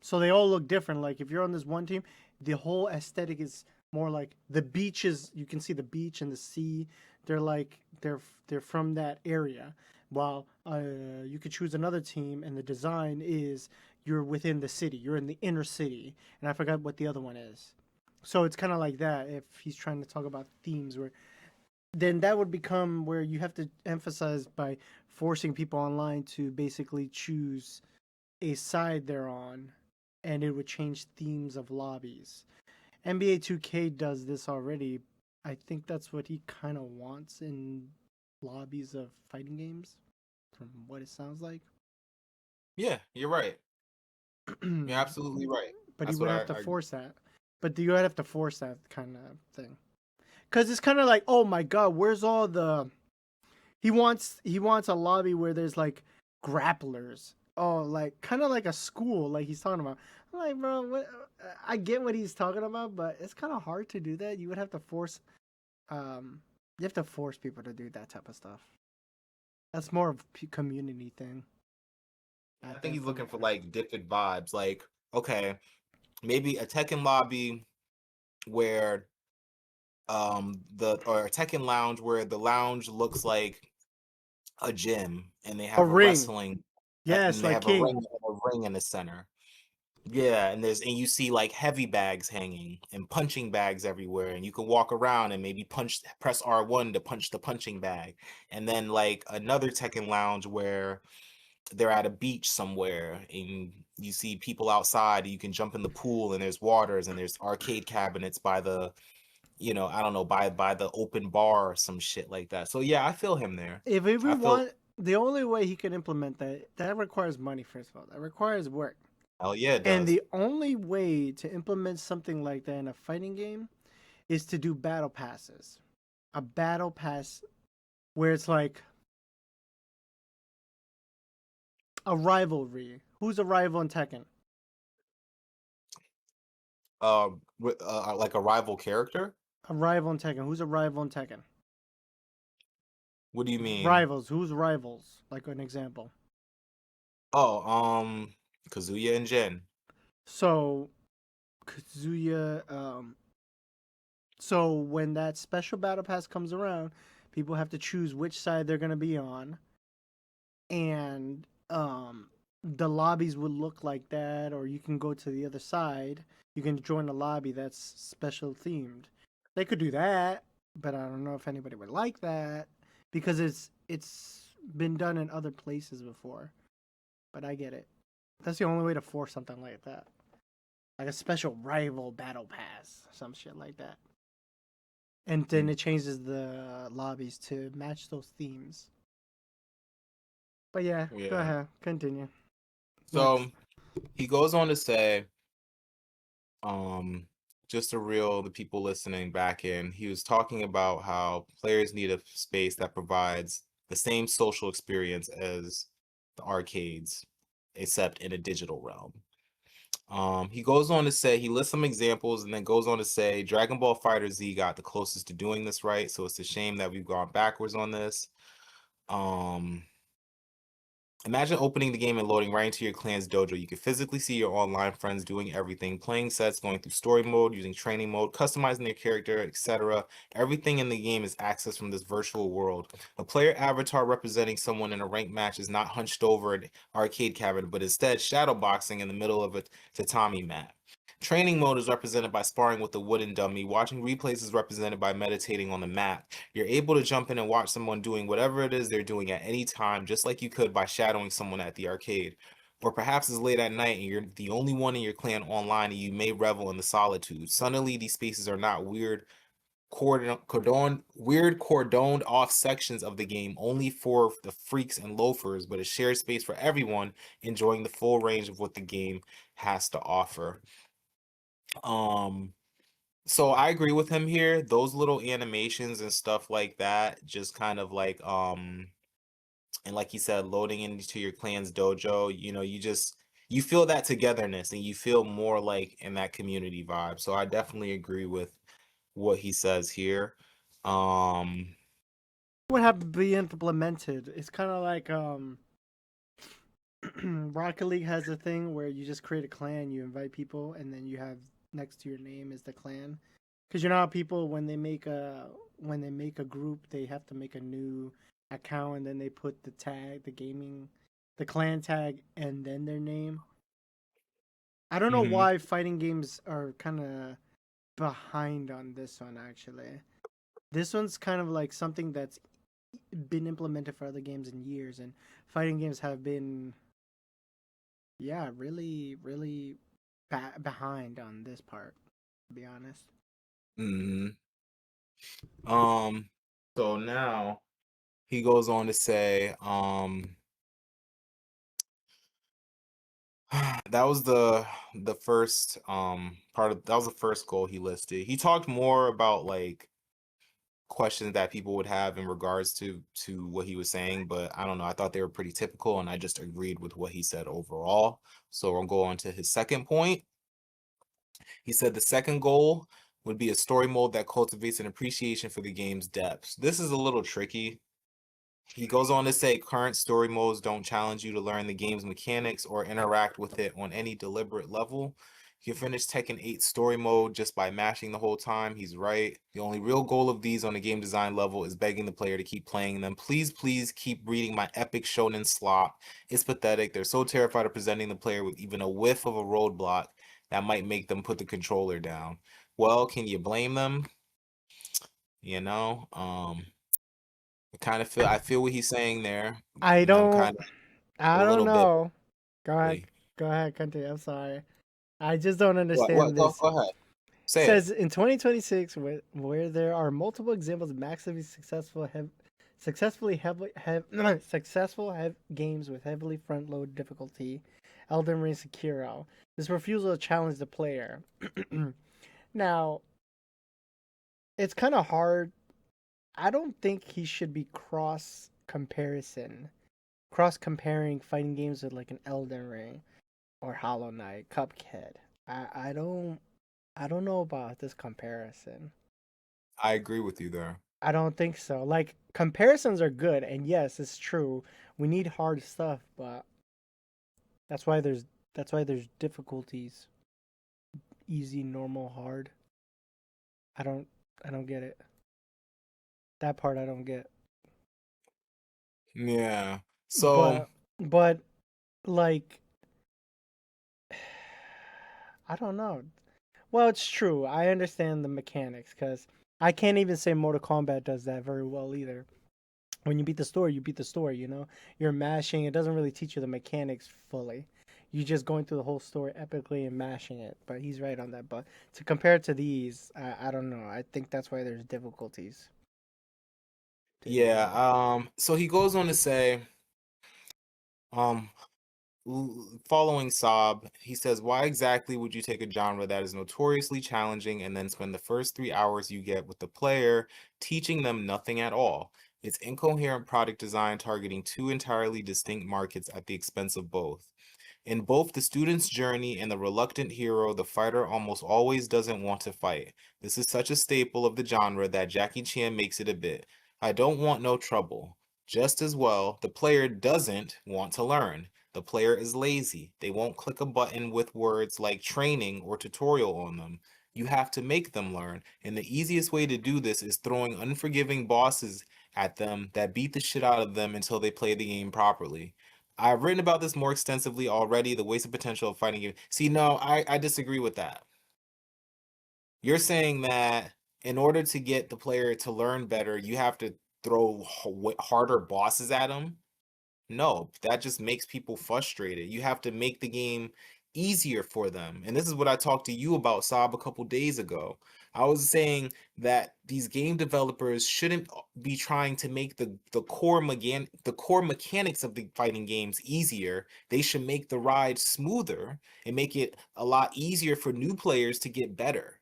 So they all look different. Like if you're on this one team, the whole aesthetic is more like the beaches. You can see the beach and the sea. They're like they're from that area. While you could choose another team, and the design is you're within the city. You're in the inner city, and I forgot what the other one is. So it's kind of like that. If he's trying to talk about themes, where then that would become where you have to emphasize by forcing people online to basically choose a side they're on, and it would change themes of lobbies. NBA 2K does this already. I think that's what he kind of wants in lobbies of fighting games, from what it sounds like. yeah, you're right. You're absolutely right. But he That's would what have to I force that. But you would have to force that kind of thing. Because it's kind of like, oh my god, where's all the he wants a lobby where there's like grapplers. Oh, like kind of like a school, like he's talking about. I'm like, bro, what? I get what he's talking about, but it's kind of hard to do that. You would have to force, um, you have to force people to do that type of stuff. That's more of a community thing I at think that he's looking point. for like different vibes. Like, okay, maybe a Tekken lobby where the or a Tekken lounge where the lounge looks like a gym and they A have a ring, wrestling yes, and they like have King. a ring in the center. Yeah, and you see like heavy bags hanging and punching bags everywhere, and you can walk around and maybe press R1 to punch the punching bag. And then like another Tekken lounge where they're at a beach somewhere and you see people outside, you can jump in the pool and there's waters and there's arcade cabinets by the, I don't know, by the open bar or some shit like that. So yeah, I feel him there. If we I feel want, the only way he can implement that requires money. First of all, that requires work. hell yeah, it And does. the only way to implement something like that in a fighting game is to do battle passes. A battle pass where it's like a rivalry. Who's a rival in Tekken? Like a rival character? A rival in Tekken. Who's a rival in Tekken? What do you mean? Rivals. Who's rivals? Like an example. Oh, Kazuya and Jin. So Kazuya. So when that special battle pass comes around, people have to choose which side they're gonna be on, and the lobbies would look like that, or you can go to the other side. You can join a lobby that's special themed. They could do that, but I don't know if anybody would like that because it's been done in other places before. But I get it. That's the only way to force something like that, like a special rival battle pass, some shit like that. And then Mm, it changes the lobbies to match those themes. But yeah, go yeah. ahead, continue. Next. So he goes on to say, um, just to reel the people listening back in, he was talking about how players need a space that provides the same social experience as the arcades, except in a digital realm. He goes on to say he lists some examples and then goes on to say Dragon Ball Fighter Z got the closest to doing this right, so it's a shame that we've gone backwards on this. Um, Imagine opening the game and loading right into your clan's dojo. You can physically see your online friends doing everything, playing sets, going through story mode, using training mode, customizing their character, etc. Everything in the game is accessed from this virtual world. A player avatar representing someone in a ranked match is not hunched over an arcade cabinet, but instead shadowboxing in the middle of a tatami mat. Training mode is represented by sparring with a wooden dummy. Watching replays is represented by meditating on the mat. You're able to jump in and watch someone doing whatever it is they're doing at any time, just like you could by shadowing someone at the arcade. Or perhaps it's late at night and you're the only one in your clan online and you may revel in the solitude. Suddenly, these spaces are not weird cordoned off sections of the game only for the freaks and loafers, but a shared space for everyone enjoying the full range of what the game has to offer. Um, so I agree with him here. Those little animations and stuff like that, just kind of like and like you said, loading into your clan's dojo, you feel that togetherness and you feel more like in that community vibe. So I definitely agree with what he says here. Um Would have to be implemented. It's kind of like Rocket League has a thing where you just create a clan, you invite people, and then you have next to your name is the clan. Because you know how people when they make a group, they have to make a new account and then they put the tag, the clan tag, and then their name. I don't know mhm. why fighting games are kind of behind on this one actually. This one's kind of like something that's been implemented for other games in years, and fighting games have been, yeah, really behind on this part, to be honest. Mhm. Um so now he goes on to say that was the first part of that was the first goal he listed. He talked more about like questions that people would have in regards to what he was saying, but I don't know. I thought they were pretty typical, and I just agreed with what he said overall. So I'll go on to his second point. He said the second goal would be a story mode that cultivates an appreciation for the game's depths. This is a little tricky. He goes on to say current story modes don't challenge you to learn the game's mechanics or interact with it on any deliberate level. You can finish Tekken 8 story mode just by mashing the whole time. He's right. The only real goal of these on the game design level is begging the player to keep playing them. Please, please keep reading my epic shonen slop. It's pathetic. They're so terrified of presenting the player with even a whiff of a roadblock that might make them put the controller down. Well, can you blame them? You know, I feel what he's saying there, I and I'm don't kind of a I don't little bit know. Go ahead. really. Go ahead, continue. I'm sorry. I just don't What understand go this. go ahead. Say it. Says in 2026, where there are multiple examples of massively successful games with heavily front load difficulty, Elden Ring, Sekiro. This refusal to challenge the player. Now, it's kind of hard. I don't think he should be cross comparing fighting games with like an Elden Ring or Hollow Knight, Cuphead. I don't know about this comparison. I agree with you there. I don't think so. Like comparisons are good, and yes, it's true. We need hard stuff, but that's why there's difficulties. Easy, normal, hard. I don't I don't get it. That part I don't get. Yeah. So But but like I don't know. Well, it's true. I understand the mechanics because I can't even say Mortal Kombat does that very well either. When you beat the story, you beat the story. You're mashing. It doesn't really teach you the mechanics fully. You're just going through the whole story epically and mashing it. But he's right on that. But to compare it to these, I don't know. I think that's why there's difficulties to these yeah, games. so he goes on to say, um, following Saab, he says, why exactly would you take a genre that is notoriously challenging and then spend the first 3 hours you get with the player teaching them nothing at all? It's incoherent product design targeting two entirely distinct markets at the expense of both. In both the student's journey and the reluctant hero, the fighter almost always doesn't want to fight. This is such a staple of the genre that Jackie Chan makes it a bit. I don't want no trouble. Just as well, the player doesn't want to learn. The player is lazy. They won't click a button with words like training or tutorial on them. You have to make them learn, and the easiest way to do this is throwing unforgiving bosses at them that beat the shit out of them until they play the game properly. I've written about this more extensively already, the wasted potential of fighting game. See, no, I disagree with that. You're saying that in order to get the player to learn better, you have to throw harder bosses at them. No, that just makes people frustrated. You have to make the game easier for them. And this is what I talked to you about, Saab, a couple days ago. I was saying that these game developers shouldn't be trying to make the core mechanics of the fighting games easier. They should make the ride smoother and make it a lot easier for new players to get better.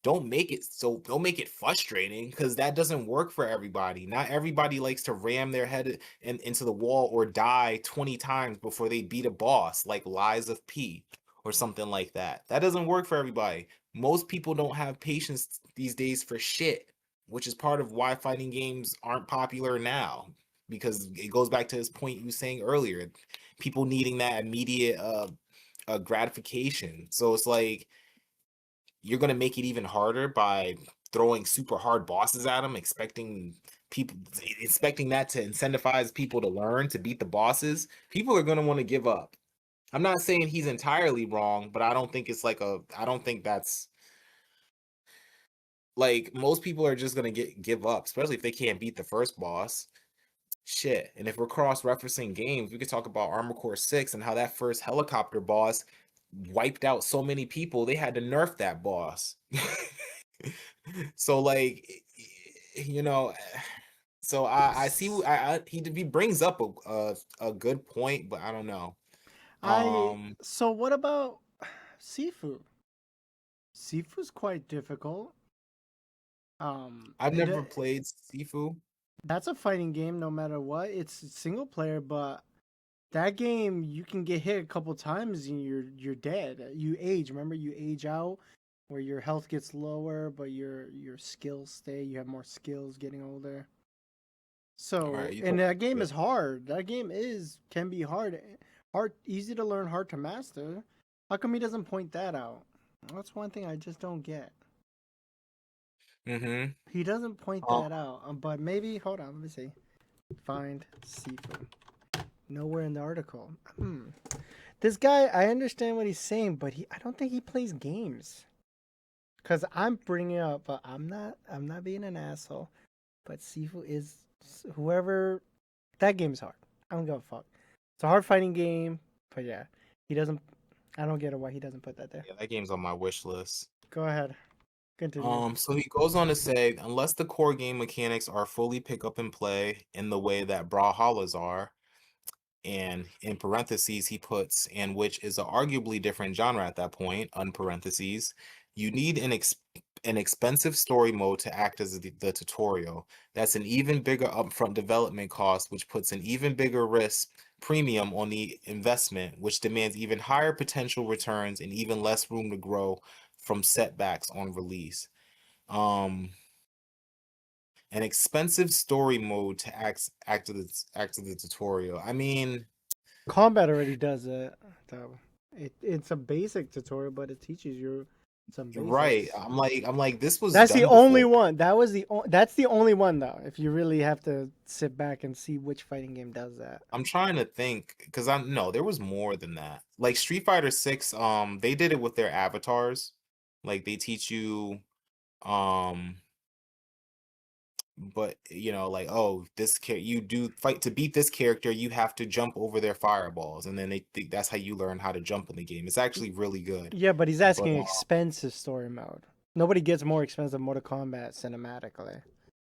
Don't make it frustrating because that doesn't work for everybody. Not everybody likes to ram their head into the wall or die 20 times before they beat a boss like Lies of P or something like that. That doesn't work for everybody. Most people don't have patience these days for shit, which is part of why fighting games aren't popular now, because it goes back to this point you were saying earlier, people needing that immediate gratification. So it's like you're going to make it even harder by throwing super hard bosses at them, people expecting that to incentivize people to learn to beat the bosses. People are going to want to give up. I'm not saying he's entirely wrong, but I don't think that's like most people are just going to give up, especially if they can't beat the first boss. Shit. And if we're cross-referencing games, we could talk about Armor Core 6 and how that first helicopter boss wiped out so many people, they had to nerf that boss. So like you know, so I see he brings up a good point, but I don't know. I Um so what about Sifu? Sifu's quite difficult. I've It never played Sifu. that's a fighting game no matter what. It's single player, but that game you can get hit a couple times and you're dead. You age. Remember, you age out, where your health gets lower, but your skills stay. You have more skills getting older. All So, right, you and told that game me. is hard. That game can be hard, easy to learn, hard to master. How come he doesn't point that out? That's one thing I just don't get. Mm-hmm. He doesn't point Um, that out. But maybe, hold on, let me see. Find seafood. Nowhere in the article. This guy, I understand what he's saying, but I don't think he plays games. Cause I'm bringing up, but I'm not being an asshole. But Sifu is whoever. That game's hard. I don't give a fuck. It's a hard fighting game, but yeah, he doesn't. I don't get it why he doesn't put that there. yeah, that game's on my wish list. Go ahead, continue. So he goes on to say, unless the core game mechanics are fully pick up and play in the way that Brawlhalla's are, and in parentheses he puts, and which is an arguably different genre at that point, unparentheses, you need an expensive story mode to act as the tutorial. That's an even bigger upfront development cost, which puts an even bigger risk premium on the investment, which demands even higher potential returns and even less room to grow from setbacks on release. Um, an expensive story mode to act as the tutorial. I mean, Combat already does it. Though it's a basic tutorial, but it teaches you some right. basics. I'm like, this was That's the done only before. one. That's the only one though. If you really have to sit back and see which fighting game does that. I'm trying to think because I no, there was more than that. Like Street Fighter 6, they did it with their avatars. Like they teach you, um, but like, oh, you do fight to beat this character, you have to jump over their fireballs, and then they think that's how you learn how to jump in the game. It's actually really good. Yeah, but he's But asking expensive story mode. Nobody gets more expensive Mortal Kombat cinematically.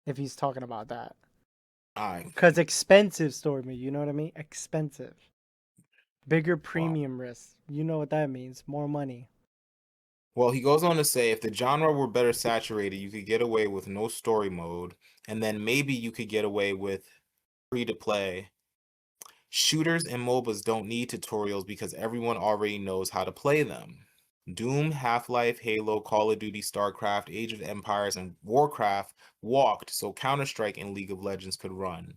If he's talking about that, I because expensive story mode, you know what I mean? Expensive, bigger well, premium risk. You know what that means? More money. Well, he goes on to say if the genre were better saturated, you could get away with no story mode, and then maybe you could get away with free to play. Shooters and MOBAs don't need tutorials because everyone already knows how to play them. Doom, Half-Life, Halo, Call of Duty, StarCraft, Age of Empires, and Warcraft walked so Counter-Strike and League of Legends could run.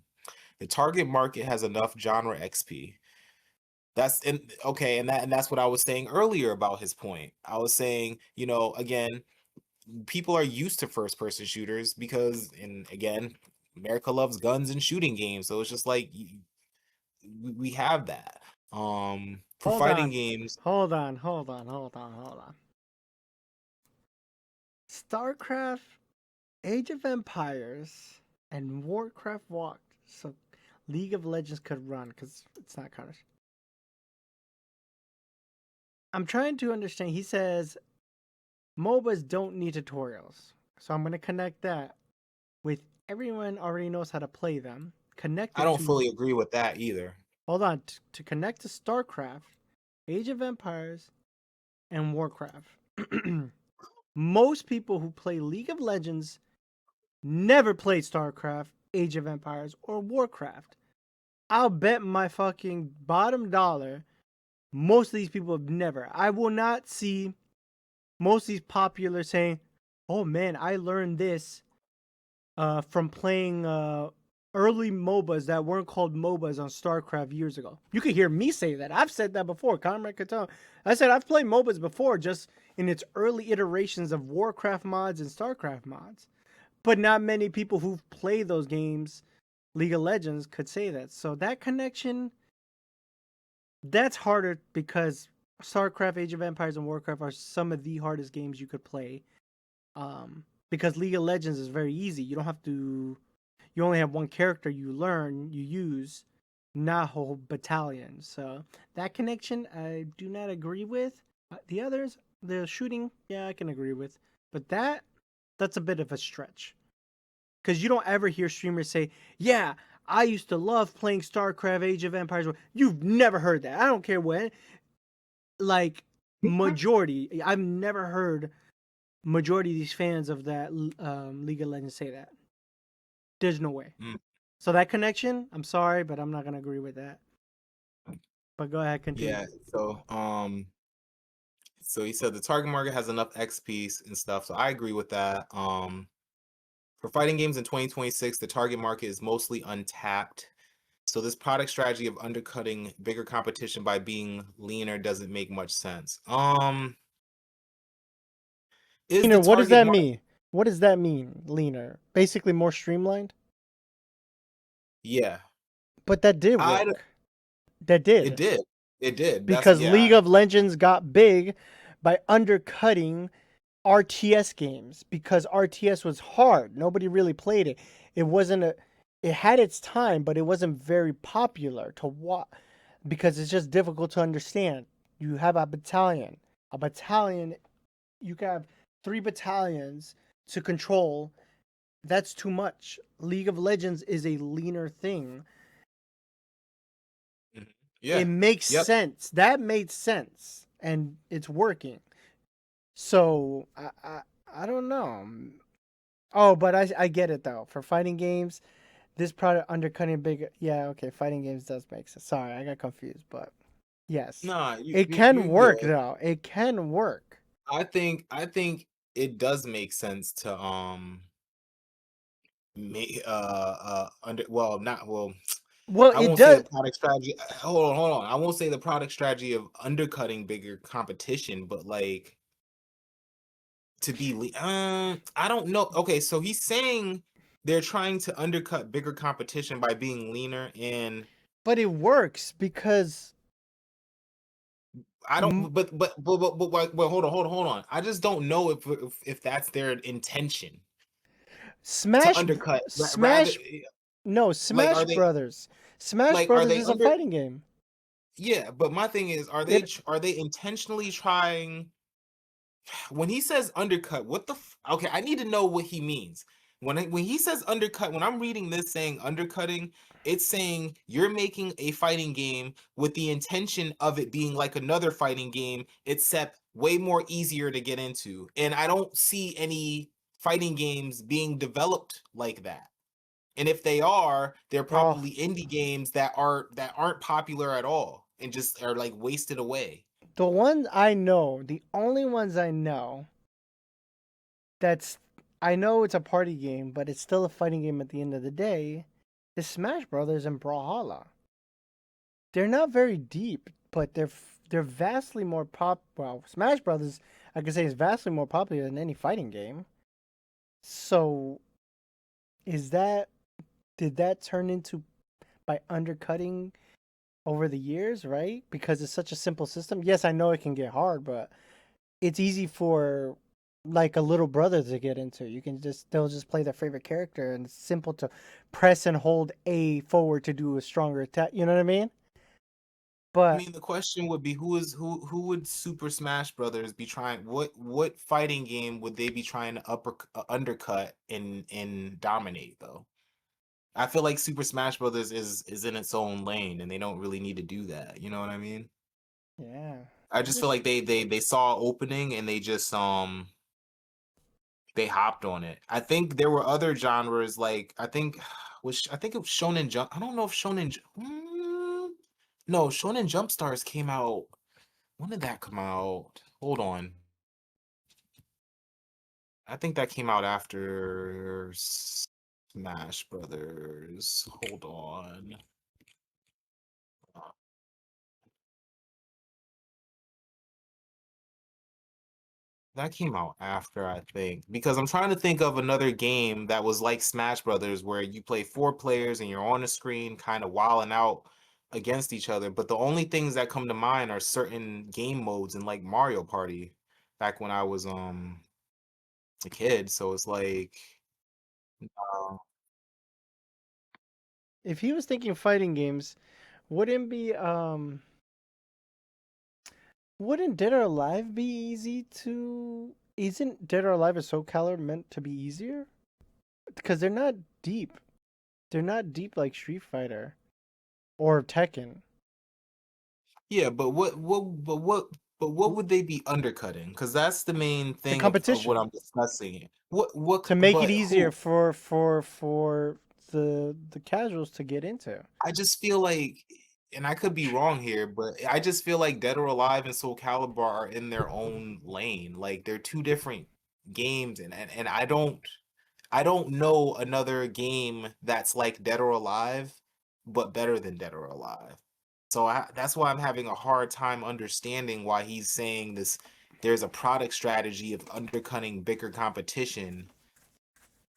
The target market has enough genre XP. And that's what I was saying earlier about his point. I was saying, again, people are used to first person shooters because, and again, America loves guns and shooting games, so it's just like we have that. For Hold fighting on, games, hold on. StarCraft, Age of Empires, and Warcraft walked so League of Legends could run because it's not Counter. I'm trying to understand. He says MOBAs don't need tutorials. So I'm going to connect that with everyone already knows how to play them. Connect I it don't to, fully agree with that either. hold on, to connect to StarCraft, Age of Empires, and Warcraft. Most people who play League of Legends never played StarCraft, Age of Empires, or Warcraft. I'll bet my fucking bottom dollar most of these people have never. I will not see most of these popular saying, "Oh man, I learned this from playing early MOBAs that weren't called MOBAs on StarCraft years ago." You could hear me say that. I've said that before. Comrade Caton. I said I've played MOBAs before, just in its early iterations of Warcraft mods and StarCraft mods. But not many people who've played those games, League of Legends, could say that. So that connection, that's harder because StarCraft, Age of Empires, and Warcraft are some of the hardest games you could play. Because League of Legends is very easy. You don't have to. You only have one character you learn, you use, not a whole battalion. So that connection, I do not agree with. The others, the shooting, yeah, I can agree with. But that's a bit of a stretch. Because you don't ever hear streamers say, "Yeah, I used to love playing StarCraft, Age of Empires." You've never heard that. I don't care when. Like majority, I've never heard majority of these fans of that League of Legends say that. There's no way. Mm, So that connection, I'm sorry, but I'm not gonna agree with that. But go ahead, continue. yeah. So he said the target market has enough XP and stuff. So I agree with that. For fighting games in 2026, the target market is mostly untapped. So this product strategy of undercutting bigger competition by being leaner doesn't make much sense. Is the Leaner, what does target that market? mean? What does that mean? Leaner, basically more streamlined. Yeah, But that did I. work. That It did did. It did. That's because League yeah. of Legends got big by undercutting RTS games because RTS was hard. Nobody really played it. It wasn't a. It had its time, but it wasn't very popular to watch because it's just difficult to understand. You have a battalion. A battalion. You can have 3 battalions to control. That's too much. League of Legends is a leaner thing. Mhm. It Yeah. makes Yep. sense. That made sense, and it's working. So I don't know. Oh, but I get it though. For fighting games, this product undercutting big. Yeah, okay. Fighting games does make sense. Sorry, I got confused, but yes, Nah, it can you're work good. though. It can work. I think it does make sense to under well not well Well, I it won't say the does, product strategy. Hold on. I won't say the product strategy of undercutting bigger competition, but like to be I don't know. Okay, so he's saying they're trying to undercut bigger competition by being leaner, and but it works because I m- don't. But hold on. I just don't know if that's their intention to Smash, undercut rather. Smash, no, Like, Smash Brothers. Smash are Brothers they is a under? fighting game. Yeah, but my thing is, It, are they intentionally trying? When he says undercut, what the? Okay, I need to know what he means. When he says undercut, when I'm reading this saying undercutting, it's saying you're making a fighting game with the intention of it being like another fighting game, except way more easier to get into. And I don't see any fighting games being developed like that. And if they are, they're well, probably indie games that aren't popular at all and just are like wasted away. the ones I know, the only ones I know that's I know it's a party game, but it's still a fighting game at the end of the day, is Smash Brothers and Brawlhalla. They're not very deep, but they're vastly more pop. Well, Smash Brothers, I could say, is vastly more popular than any fighting game. So, is that did that turn into by undercutting over the years, right? Because it's such a simple system. Yes, I know it can get hard, but it's easy for like a little brother to get into. You can just they'll just play their favorite character and it's simple to press and hold A forward to do a stronger attack. You know what I mean? I But mean, the question would be who would Super Smash Brothers be trying? What fighting game would they be trying to undercut and dominate though? I feel like Super Smash Brothers is in its own lane, and they don't really need to do that. You know what I mean? yeah, I I just feel just like they saw opening and they just they hopped on it. I think there were other genres like I think it was Shonen Jump. I don't know if no, Shonen Jump Stars came out. When did that come out? Hold on. I think that came out after Smash Brothers. Hold on. That came out after, I think, because I'm trying to think of another game that was like Smash Brothers, where you play 4 players and you're on the screen, kind of wilding out against each other. But the only things that come to mind are certain game modes in like Mario Party, back when I was a kid. So it's like, uh, if he was thinking fighting games, wouldn't be wouldn't Dead or Alive be easy to? Isn't Dead or Alive a Soul Calibur meant to be easier? Because they're not deep. They're not deep like Street Fighter or Tekken. yeah. But what? But what would they be undercutting? Because that's the main The thing of what competition I'm discussing here. What to make it but easier who? for the casuals to get into. I just feel like, and I could be wrong here, but I just feel like Dead or Alive and Soul Calibur are in their own lane. Like they're two different games, and I don't know another game that's like Dead or Alive, but better than Dead or Alive. So that's why I'm having a hard time understanding why he's saying this. There's a product strategy of undercutting bigger competition,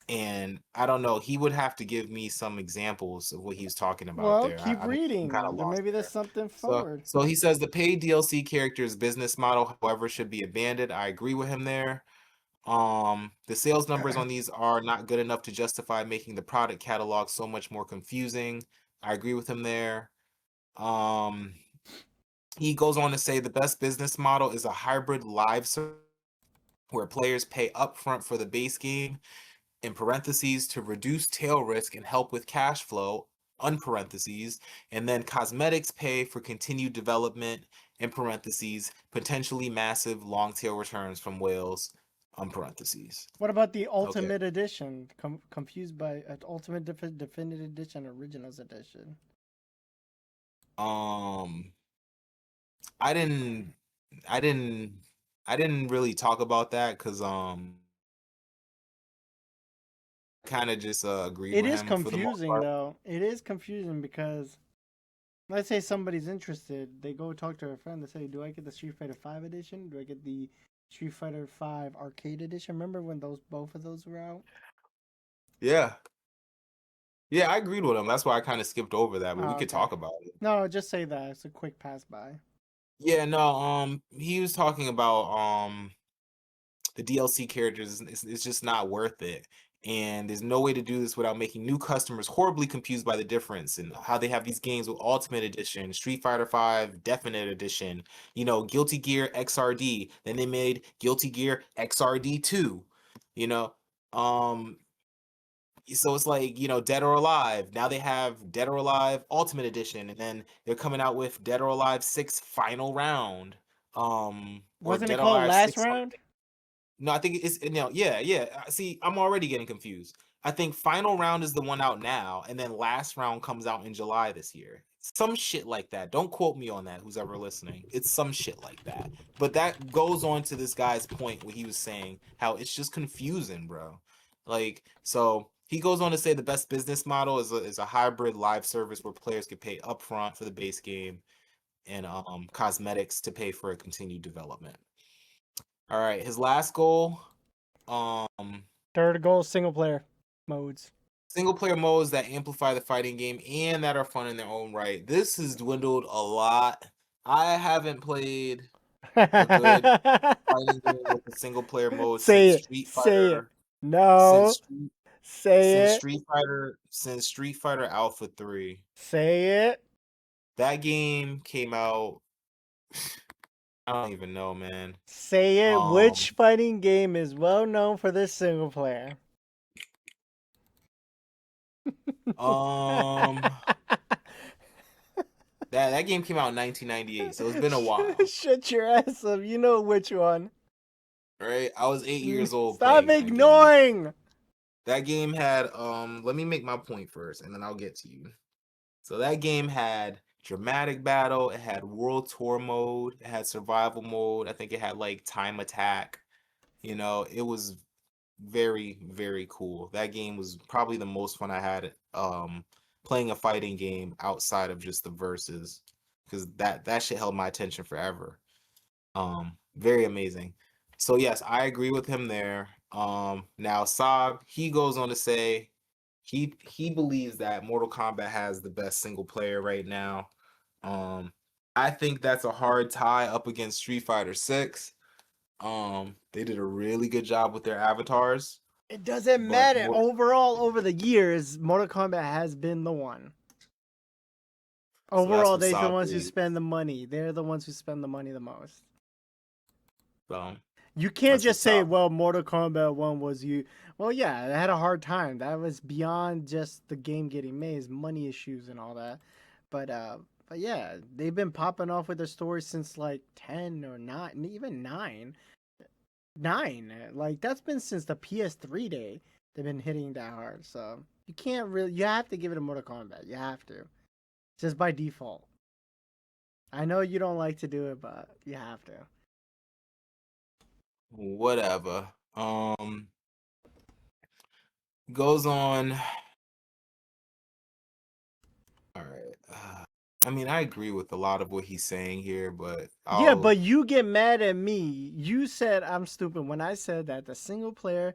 and I don't know. He would have to give me some examples of what he was talking about Well, there. keep I'm kind reading. of There lost maybe there's there. something So, forward. so he says the paid DLC character's business model, however, should be abandoned. I agree with him there. The sales numbers on these are not good enough to justify making the product catalog so much more confusing. I agree with him there. Um, he goes on to say the best business model is a hybrid live service where players pay upfront for the base game, in parentheses, to reduce tail risk and help with cash flow, unparentheses, and then cosmetics pay for continued development, in parentheses, potentially massive long tail returns from whales, parentheses. What about the Okay. Ultimate Edition? Confused by Ultimate Definitive Edition, Originals Edition. Um, I didn't, I didn't, I didn't really talk about that because kind of just agreed It with is him for the most confusing part. though. It is confusing because let's say somebody's interested, they go talk to a friend. They say, "Do I get the Street Fighter Five edition? Do I get the Street Fighter Five Arcade edition?" Remember when those both of those were out? Yeah, yeah, I agreed with him. That's why I kind of skipped over that, but we Oh, could okay. talk about it. No, just say that. It's a quick pass by. Yeah, no, he was talking about the DLC characters is just not worth it. And there's no way to do this without making new customers horribly confused by the difference and how they have these games with Ultimate Edition, Street Fighter 5 Definite Edition, Guilty Gear XRD. Then they made Guilty Gear XRD 2, you know. Um so it's like, Dead or Alive. Now they have Dead or Alive Ultimate Edition, and then they're coming out with Dead or Alive 6 Final Round. Or Wasn't it Dead or called Alive Last 6. Round? No, I think it's yeah, yeah. See, I'm already getting confused. I think Final Round is the one out now, and then Last Round comes out in July this year. Some shit like that. Don't quote me on that, who's ever listening. It's some shit like that. But that goes on to this guy's point where he was saying how it's just confusing, bro. Like, so he goes on to say the best business model is a hybrid live service where players can pay upfront for the base game and cosmetics to pay for a continued development. All right, his last goal, um, Third goal, single player modes. single player modes that amplify the fighting game and that are fun in their own right. This has dwindled a lot. I haven't played a good fighting game with a single player mode Say since it. Street Say it. Fighter, No. since Street, Say it. Since Street Fighter Alpha 3. Say it. That game came out, I don't even know, man. Say it. Um Which fighting game is well known for this single player? um that game came out in 1998, so it's been a while. Shut your ass up. You know which one. Right? I was 8 years old Stop playing that game. ignoring. That game had let me make my point first and then I'll get to you. So that game had dramatic battle, it had world tour mode, it had survival mode, I think it had like time attack. It was very, very cool. That game was probably the most fun I had playing a fighting game outside of just the verses because that shit held my attention forever. Very amazing. So yes, I agree with him there. Now Saab, he goes on to say he believes that Mortal Kombat has the best single player right now. Um, I think that's a hard tie up against Street Fighter 6. They did a really good job with their avatars, It doesn't but matter. Overall, over the years, Mortal Kombat has been the one. so that's Overall, what they're the Saab ones who believes. spend the money. They're the ones who spend the money the most. So You can't that's what just say, Saab. well, Mortal Kombat 1 was you. Well, yeah, it had a hard time. That was beyond just the game getting made, it's money issues and all that. But But yeah, they've been popping off with their stories since like 10 or 9, even 9. 9. Like that's been since the PS3 day. They've been hitting that hard. So you can't really. You have to give it a Mortal Kombat. You have to, just by default. I know you don't like to do it, but you have to. Whatever. Goes on. All right. I mean, I agree with a lot of what he's saying here, but Yeah, I'll. but you get mad at me. You said I'm stupid when I said that the single player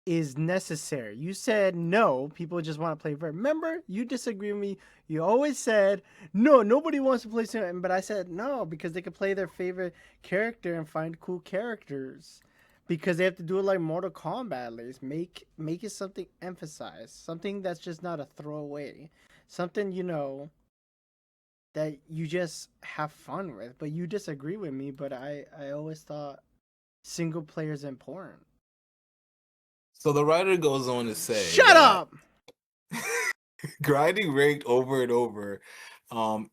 is necessary. You said no, people just want to play first. Remember, you disagree with me. You always said no, nobody wants to play single, but I said no because they could play their favorite character and find cool characters. Because they have to do it like Mortal Kombat at least. Make it something emphasized, something that's just not a throwaway, something that you just have fun with. But you disagree with me. But I always thought single player is important. So the writer goes on to say Shut that up. grinding ranked over and over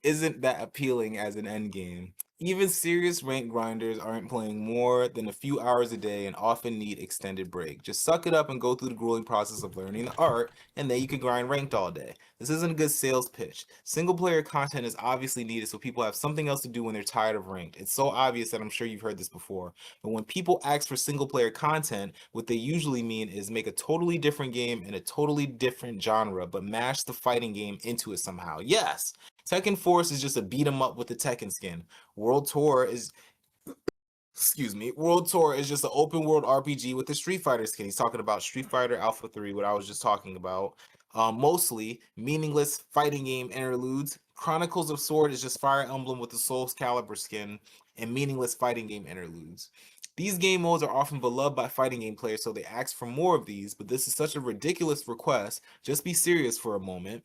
isn't that appealing as an end game. Even serious rank grinders aren't playing more than a few hours a day and often need extended break. Just suck it up and go through the grueling process of learning the art, and then you can grind ranked all day. This isn't a good sales pitch. Single player content is obviously needed so people have something else to do when they're tired of ranked. It's so obvious that I'm sure you've heard this before. But when people ask for single player content, what they usually mean is make a totally different game in a totally different genre, but mash the fighting game into it somehow. Yes! Tekken Force is just a beat 'em up with the Tekken skin. World Tour is World Tour is just an open world RPG with the Street Fighter skin. He's talking about Street Fighter Alpha 3, what I was just talking about. Mostly meaningless fighting game interludes. Chronicles of Sword is just Fire Emblem with the Soul's Calibur skin and meaningless fighting game interludes. These game modes are often beloved by fighting game players, so they ask for more of these, but this is such a ridiculous request. Just be serious for a moment.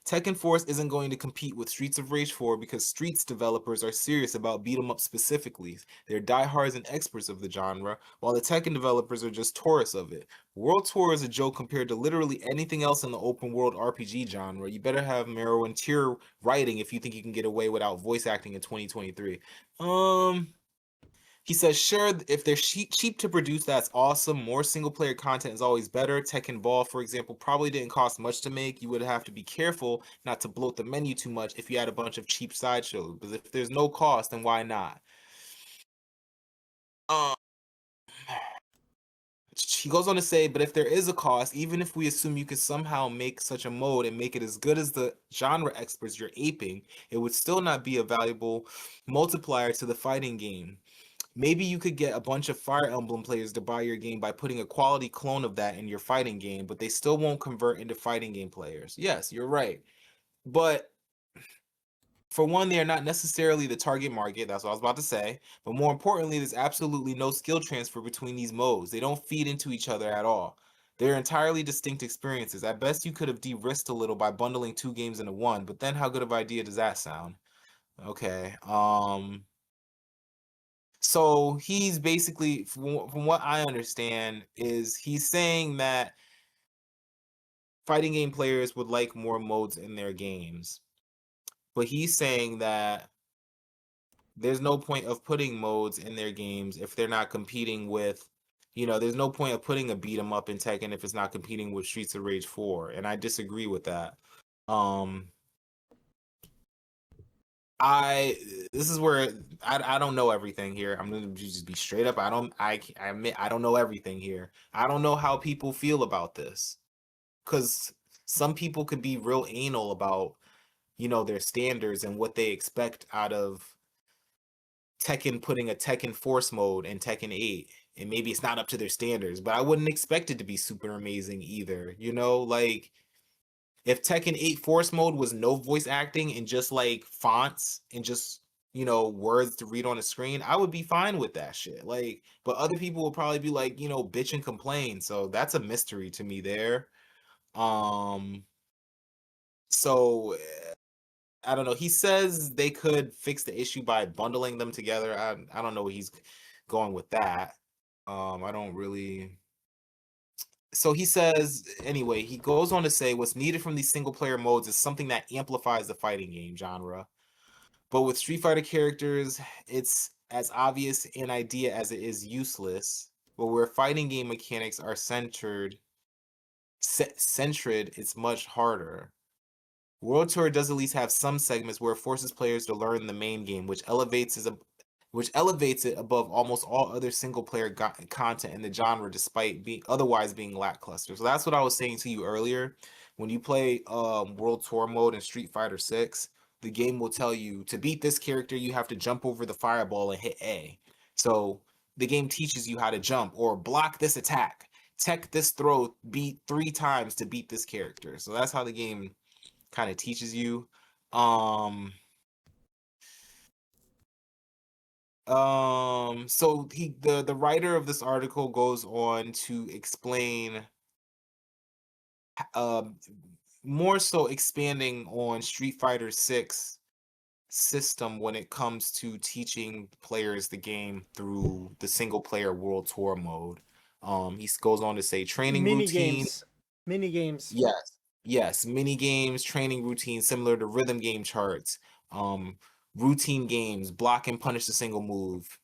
Tekken Force isn't going to compete with Streets of Rage 4 because Streets developers are serious about beat 'em up specifically. They're diehards and experts of the genre, while the Tekken developers are just tourists of it. World Tour is a joke compared to literally anything else in the open world RPG genre. You better have Mero and Tier writing if you think you can get away without voice acting in 2023. He says, sure, if they're cheap to produce, that's awesome. More single player content is always better. Tekken Ball, for example, probably didn't cost much to make. You would have to be careful not to bloat the menu too much if you had a bunch of cheap sideshows. But if there's no cost, then why not? Um, he goes on to say, but if there is a cost, even if we assume you could somehow make such a mode and make it as good as the genre experts you're aping, it would still not be a valuable multiplier to the fighting game. Maybe you could get a bunch of Fire Emblem players to buy your game by putting a quality clone of that in your fighting game, but they still won't convert into fighting game players. Yes, you're right. But for one, they are not necessarily the target market. That's what I was about to say. But more importantly, there's absolutely no skill transfer between these modes. They don't feed into each other at all. They're entirely distinct experiences. At best, you could have de-risked a little by bundling two games into one, but then how good of an idea does that sound? Okay. So he's basically, from what I understand, is he's saying that fighting game players would like more modes in their games. But he's saying that there's no point of putting modes in their games if they're not competing with, there's no point of putting a beat 'em up in Tekken if it's not competing with Streets of Rage 4. And I disagree with that. Um, I this is where I don't know everything here. I'm gonna just be straight up. I admit I don't know everything here. I don't know how people feel about this because some people could be real anal about their standards and what they expect out of Tekken putting a Tekken Force mode in Tekken 8. And maybe it's not up to their standards, but I wouldn't expect it to be super amazing either. Like if Tekken 8 Force Mode was no voice acting and just like fonts and just words to read on a screen, I would be fine with that shit. Like, but other people will probably be like, bitch and complain. So that's a mystery to me there. Um, so I don't know. He says they could fix the issue by bundling them together. I don't know where he's going with that. I don't really. So he says, anyway, he goes on to say what's needed from these single player modes is something that amplifies the fighting game genre. But with Street Fighter characters, it's as obvious an idea as it is useless. But where fighting game mechanics are centered, it's much harder. World Tour does at least have some segments where it forces players to learn the main game, which elevates it above almost all other single player content in the genre, despite being otherwise being lackluster. So that's what I was saying to you earlier. When you play World Tour mode in Street Fighter 6, the game will tell you to beat this character, you have to jump over the fireball and hit A. So the game teaches you how to jump or block this attack, tech this throw, beat 3 times to beat this character. So that's how the game kind of teaches you. Um, so the writer of this article goes on to explain, um, more so expanding on Street Fighter 6 system when it comes to teaching players the game through the single player world tour mode. He goes on to say training Mini routine. games. Mini games. Yes. Yes, mini games, training routines similar to rhythm game charts. Um, routine games, block and punish a single move,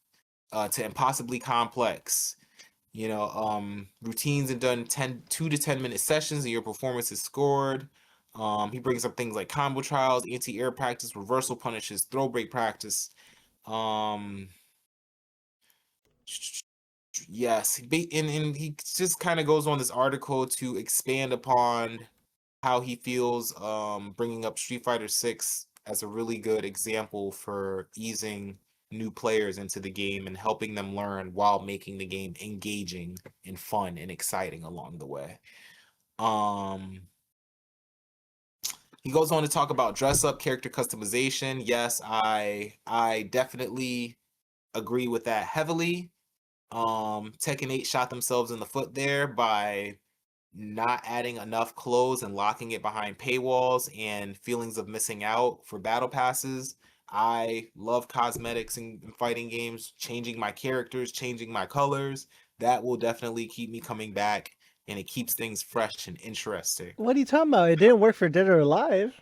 to impossibly complex. Routines are done 2 to 10 minute sessions and your performance is scored. He brings up things like combo trials, anti-air practice, reversal punishes, throw break practice. Um, yes, and he just kind of goes on this article to expand upon how he feels, bringing up Street Fighter 6 as a really good example for easing new players into the game and helping them learn while making the game engaging and fun and exciting along the way. Um, he goes on to talk about dress up character customization. Yes, I definitely agree with that heavily. Tekken 8 shot themselves in the foot there by not adding enough clothes and locking it behind paywalls and feelings of missing out for battle passes. I love cosmetics in fighting games, changing my characters, changing my colors. That will definitely keep me coming back and it keeps things fresh and interesting. What are you talking about? It didn't work for Dead or Alive.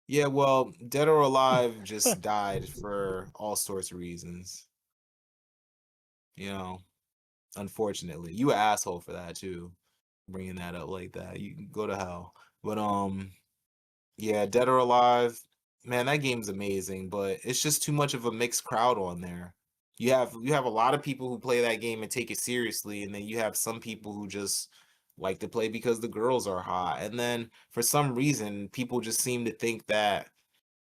Yeah, well, Dead or Alive just died for all sorts of reasons. You know, unfortunately. You an asshole for that too. Bringing that up like that. You can go to hell. But yeah, Dead or Alive, man, that game's amazing, but it's just too much of a mixed crowd on there. You have a lot of people who play that game and take it seriously, and then you have some people who just like to play because the girls are hot. And then for some reason, people just seem to think that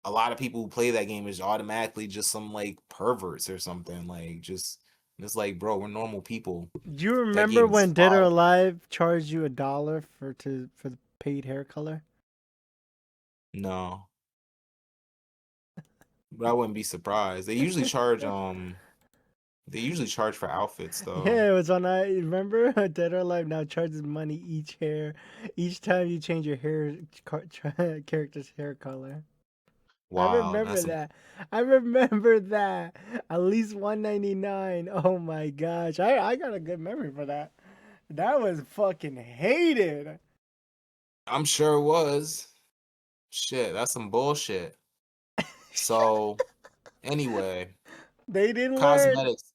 a lot of people who play that game is automatically just some like perverts or something. Like just it's like, bro, we're normal people. Do you That remember game is when Dead or fire. Alive charged you $1 for the paid hair color? No, but I wouldn't be surprised. They usually charge for outfits though. Yeah, it was on. I remember Dead or Alive now charges money each time you change your character's hair color. I Wow, remember that's some that. I remember that. At least 199. Oh my gosh. I got a good memory for that. That was fucking hated. I'm sure it was. Shit, that's some bullshit. So, anyway, They didn't learn. cosmetics.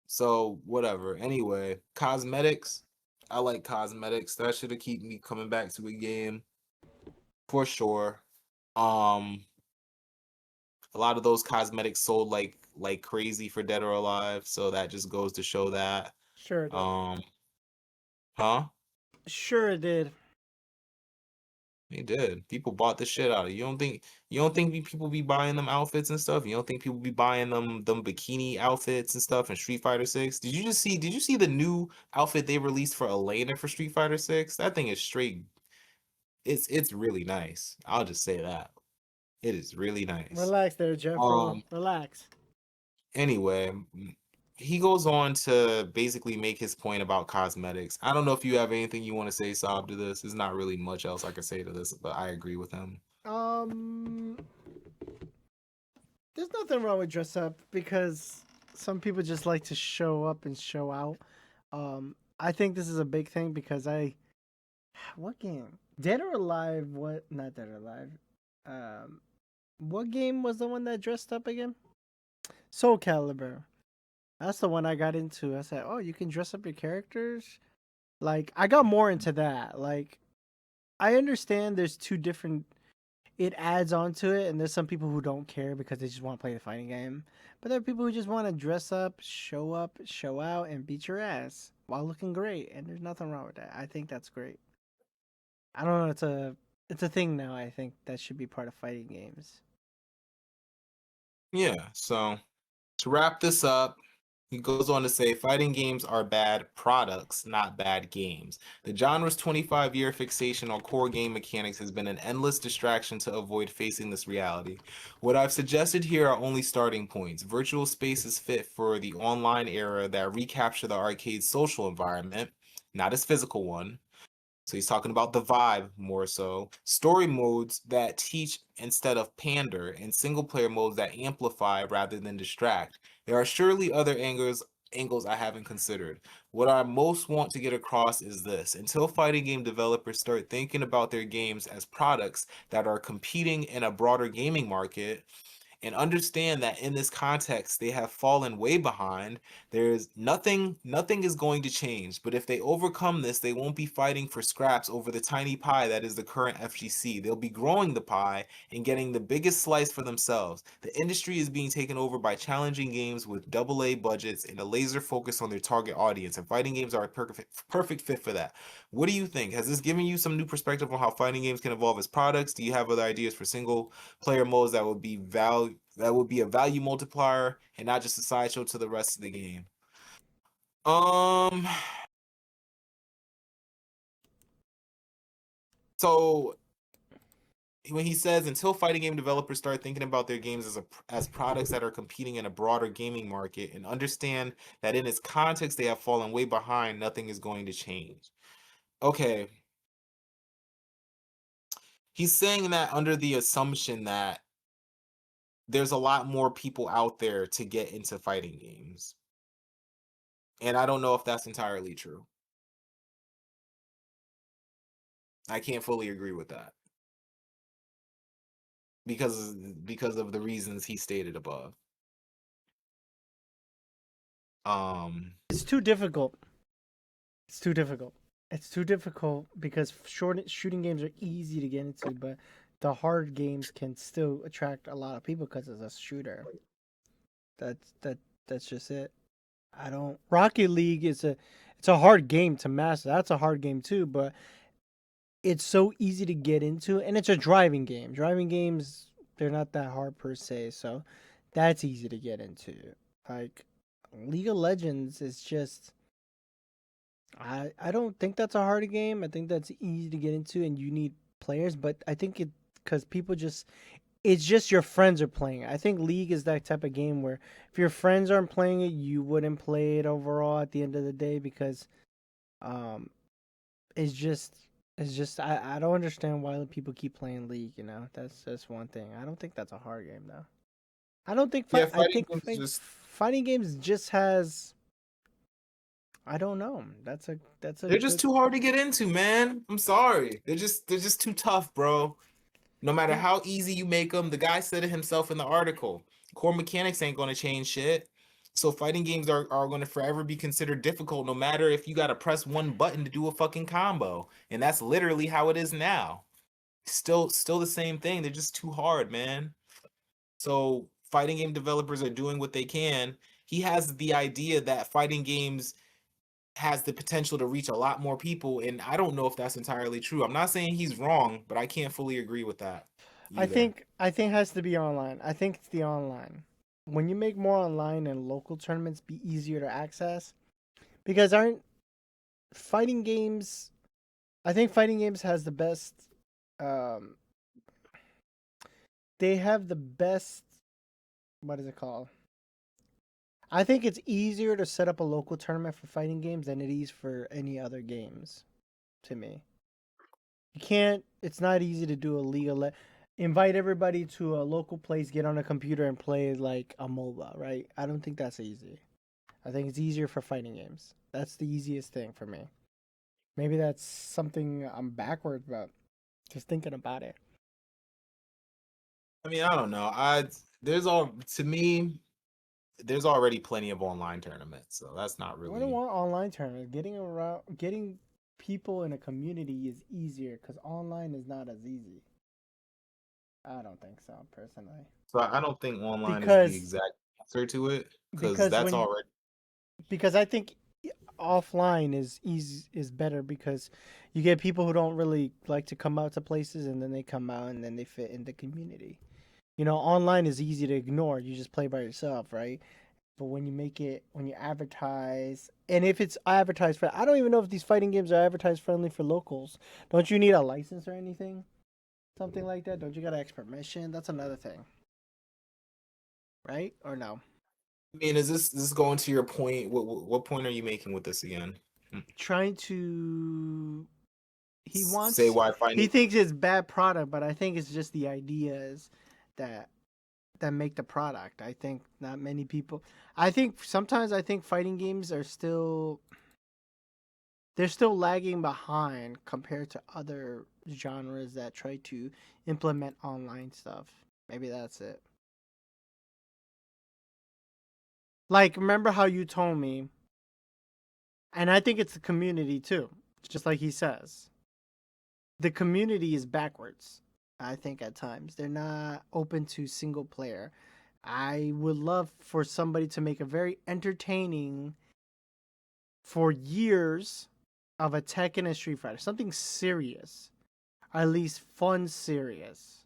So, whatever. Anyway, cosmetics. I like cosmetics. That should have keep me coming back to a game for sure. Um, a lot of those cosmetics sold like crazy for Dead or Alive, so that just goes to show that. Sure it did. Um, huh? Sure it did. They did. People bought the shit out of it. You don't think people be buying them outfits and stuff? You don't think people be buying them bikini outfits and stuff in Street Fighter 6? Did you see the new outfit they released for Elena for Street Fighter 6? That thing is straight. It's really nice. I'll just say that. It is really nice. Relax there, Jeffro. Um Relax. anyway, he goes on to basically make his point about cosmetics. I don't know if you have anything you want to say, Sob, to this. There's not really much else I could say to this, but I agree with him. Um, there's nothing wrong with dress up because some people just like to show up and show out. I think this is a big thing because what game? Dead or Alive? What? Not Dead or Alive. Um, what game was the one that dressed up again? Soul Calibur. That's the one I got into. I said, "Oh, you can dress up your characters." Like, I got more into that. Like, I understand there's two different. It adds on to it, and there's some people who don't care because they just want to play the fighting game. But there are people who just want to dress up, show out, and beat your ass while looking great. And there's nothing wrong with that. I think that's great. I don't know. It's a thing now. I think that should be part of fighting games. Yeah, so to wrap this up, he goes on to say fighting games are bad products, not bad games. The genre's 25-year fixation on core game mechanics has been an endless distraction to avoid facing this reality. What I've suggested here are only starting points. Virtual spaces fit for the online era that recapture the arcade's social environment, not its physical one. So he's talking about the vibe more so. Story modes that teach instead of pander, and single player modes that amplify rather than distract. There are surely other angles I haven't considered. What I most want to get across is this. Until fighting game developers start thinking about their games as products that are competing in a broader gaming market, and understand that in this context they have fallen way behind, there's nothing is going to change. But if they overcome this, they won't be fighting for scraps over the tiny pie that is the current FGC. They'll be growing the pie and getting the biggest slice for themselves. The industry is being taken over by challenging games with AA budgets and a laser focus on their target audience, and fighting games are a perfect fit for that. What do you think? Has this given you some new perspective on how fighting games can evolve as products? Do you have other ideas for single player modes that would be a value multiplier and not just a sideshow to the rest of the game? Um, so when he says until fighting game developers start thinking about their games as products that are competing in a broader gaming market and understand that in its context they have fallen way behind, nothing is going to change. Okay, he's saying that under the assumption that there's a lot more people out there to get into fighting games. And I don't know if that's entirely true. I can't fully agree with that because of the reasons he stated above. Um, It's too difficult. It's too difficult. It's too difficult because short shooting games are easy to get into, but the hard games can still attract a lot of people because it's a shooter. That's just it. I don't. Rocket League is a hard game to master. That's a hard game too, but it's so easy to get into, and it's a driving game. Driving games, they're not that hard per se, so that's easy to get into. Like League of Legends is just I don't think that's a hard game. I think that's easy to get into, and you need players. But I think it because people just it's just your friends are playing it. I think League is that type of game where if your friends aren't playing it, you wouldn't play it overall at the end of the day because um it's just I don't understand why people keep playing League. You know that's one thing. I don't think that's a hard game though. I don't think yeah, I fighting think games just fighting games just has I don't know. That's a they're just good. too hard to get into, man. I'm sorry. They're just too tough, bro. No matter how easy you make them, the guy said it himself in the article. Core mechanics ain't going to change shit. So fighting games are going to forever be considered difficult no matter if you got to press one button to do a fucking combo. And that's literally how it is now. Still the same thing. They're just too hard, man. So fighting game developers are doing what they can. He has the idea that fighting games has the potential to reach a lot more people, and I don't know if that's entirely true. I'm not saying he's wrong, but I can't fully agree with that either. I think it has to be online. I think it's the online. When you make more online and local tournaments be easier to access because aren't fighting games I think fighting games has the best um they have the best what is it called? I think it's easier to set up a local tournament for fighting games than it is for any other games to me. You can't. It's not easy to do a invite everybody to a local place, get on a computer and play like a MOBA, right? I don't think that's easy. I think it's easier for fighting games. That's the easiest thing for me. Maybe that's something I'm backwards about. Just thinking about it. I mean, I don't know. I there's all to me, there's already plenty of online tournaments, so that's not I don't really. want online tournaments. Getting people in a community is easier because online is not as easy. I don't think so, personally. So I don't think online is the Because exact answer to it because because that's when already. because I think offline is better because you get people who don't really like to come out to places and then they come out and then they fit in the community. Online is easy to ignore. You just play by yourself, right? But when you advertise, and if it's advertised for, I don't even know if these fighting games are advertised friendly for locals. Don't you need a license or anything? Something like that? Don't you gotta ask permission? That's another thing, right? Or no? I mean, is this going to your point? What point are you making with this again? Hmm. Trying to he Say wants why he fighting. thinks it's bad product, but I think it's just the ideas that that make the product. I think not many people. I think sometimes I think fighting games are still they're still lagging behind compared to other genres that try to implement online stuff. Maybe that's it. Like remember how you told me, and I think it's the community too. Just like he says, the community is backwards. I think at times they're not open to single player. I would love for somebody to make a very entertaining for years of a Tekken and Street Fighter, something serious, at least fun, serious,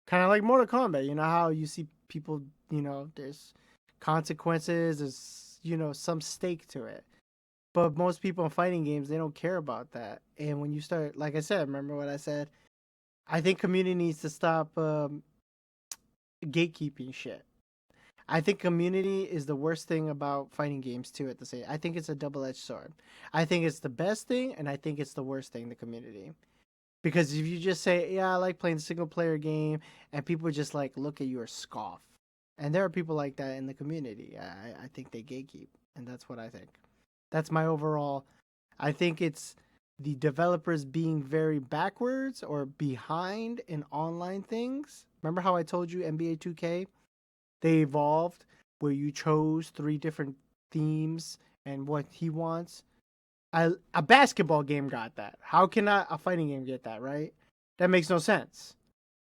kind of like Mortal Kombat. You know how you see people, there's consequences, there's some stake to it. But most people in fighting games, they don't care about that. And when you start, like I said, remember what I said? I think community needs to stop gatekeeping shit. I think community is the worst thing about fighting games too. At the same, I think it's a double-edged sword. I think it's the best thing, and I think it's the worst thing. The community, because if you just say, "Yeah, I like playing the single-player game," and people just like look at you or scoff, and there are people like that in the community. I think they gatekeep, and that's what I think. That's my overall. I think it's the developers being very backwards or behind in online things. Remember how I told you NBA 2K? They evolved where you chose three different themes and what he wants. A basketball game got that. How can a fighting game get that, right? That makes no sense.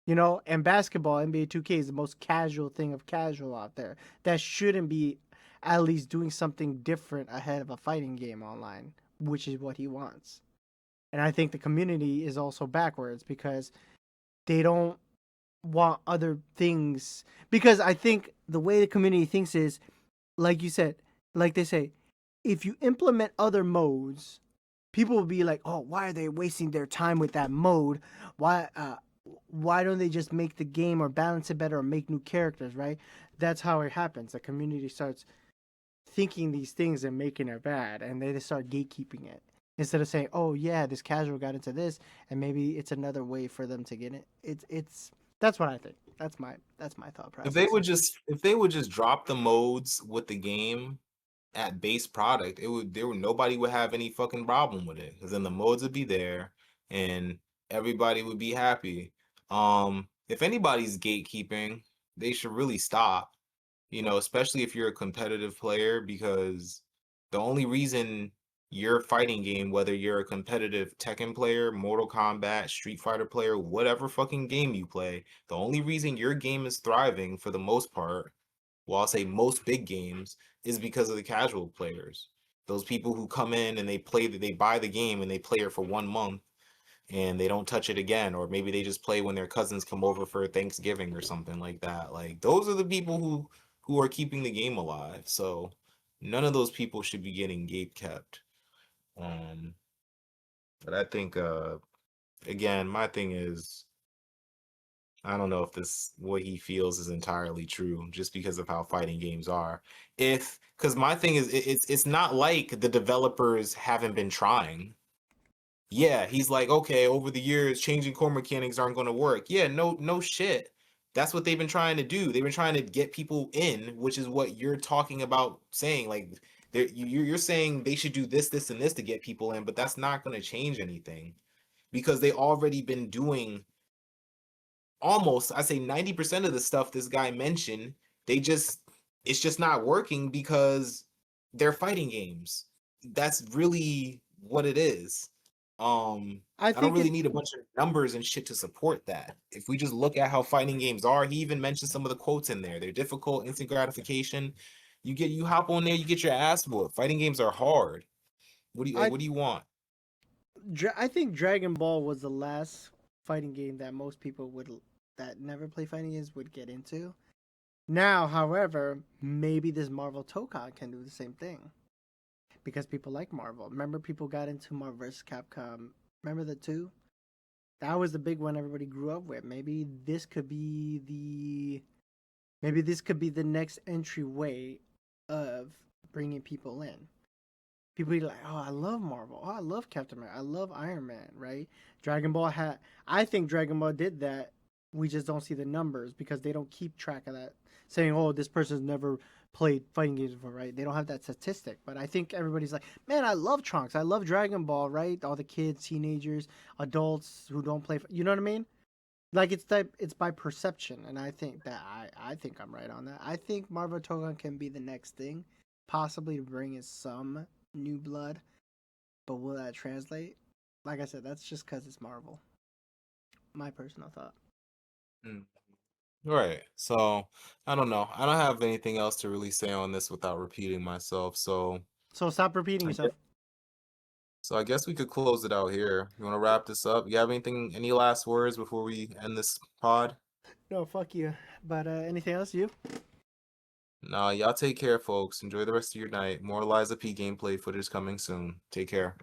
And basketball, NBA 2K is the most casual thing of casual out there. That shouldn't be at least doing something different ahead of a fighting game online, which is what he wants. And I think the community is also backwards because they don't want other things. Because I think the way the community thinks is, like you said, like they say, if you implement other modes, people will be like, "Oh, why are they wasting their time with that mode? Why don't they just make the game or balance it better or make new characters?" Right? That's how it happens. The community starts thinking these things and making it bad, and they just start gatekeeping it instead of saying, "Oh yeah, this casual got into this, and maybe it's another way for them to get it." It's that's what I think. That's my thought process. If they would just drop the modes with the game at base product, nobody would have any fucking problem with it because then the modes would be there and everybody would be happy. If anybody's gatekeeping, they should really stop. Especially if you're a competitive player, because the only reason your fighting game, whether you're a competitive Tekken player, Mortal Kombat, Street Fighter player, whatever fucking game you play, the only reason your game is thriving for the most part, well, I'll say most big games, is because of the casual players. Those people who come in and they buy the game and they play it for 1 month and they don't touch it again, or maybe they just play when their cousins come over for Thanksgiving or something like that. Like those are the people who are keeping the game alive. So none of those people should be getting gate kept. Um, but I think again, my thing is I don't know if this what he feels is entirely true just because of how fighting games are. If because my thing is it's not like the developers haven't been trying. Yeah, he's like, okay, over the years, changing core mechanics aren't going to work. Yeah, no shit. That's what they've been trying to do. They've been trying to get people in, which is what you're talking about saying. Like, you're saying they should do this, and this to get people in, but that's not going to change anything because they already been doing almost, I say 90% of the stuff this guy mentioned, they just it's just not working because they're fighting games. That's really what it is. I I don't think really it. need a bunch of numbers and shit to support that. If we just look at how fighting games are, he even mentioned some of the quotes in there. They're difficult, instant gratification. You hop on there, you get your ass whooped. Fighting games are hard. I What do you want? I think Dragon Ball was the last fighting game that most people would that never play fighting games would get into. Now, however, maybe this Marvel Tokon can do the same thing because people like Marvel. Remember, people got into Marvel vs. Capcom. Remember the two? That was the big one everybody grew up with. Maybe this could be the next entryway of bringing people in. People be like, "Oh, I love Marvel. Oh, I love Captain America. I love Iron Man." Right? Dragon Ball had. I think Dragon Ball did that. We just don't see the numbers because they don't keep track of that. Saying, "Oh, this person's never played fighting games before," right? They don't have that statistic. But I think everybody's like, "Man, I love Trunks. I love Dragon Ball." Right? All the kids, teenagers, adults who don't play. You know what I mean? Like it's by perception, and I think I'm right on that. I think Marvel Togan can be the next thing, possibly to bring in some new blood, but will that translate? Like I said, that's just because it's Marvel. My personal thought. Mm. Right. So I don't know. I don't have anything else to really say on this without repeating myself. So stop repeating I guess, yourself. I guess we could close it out here. You want to wrap this up? You have any last words before we end this pod? No, fuck you. But anything else, you? Nah, y'all take care, folks. Enjoy the rest of your night. More Liza P gameplay footage coming soon. Take care.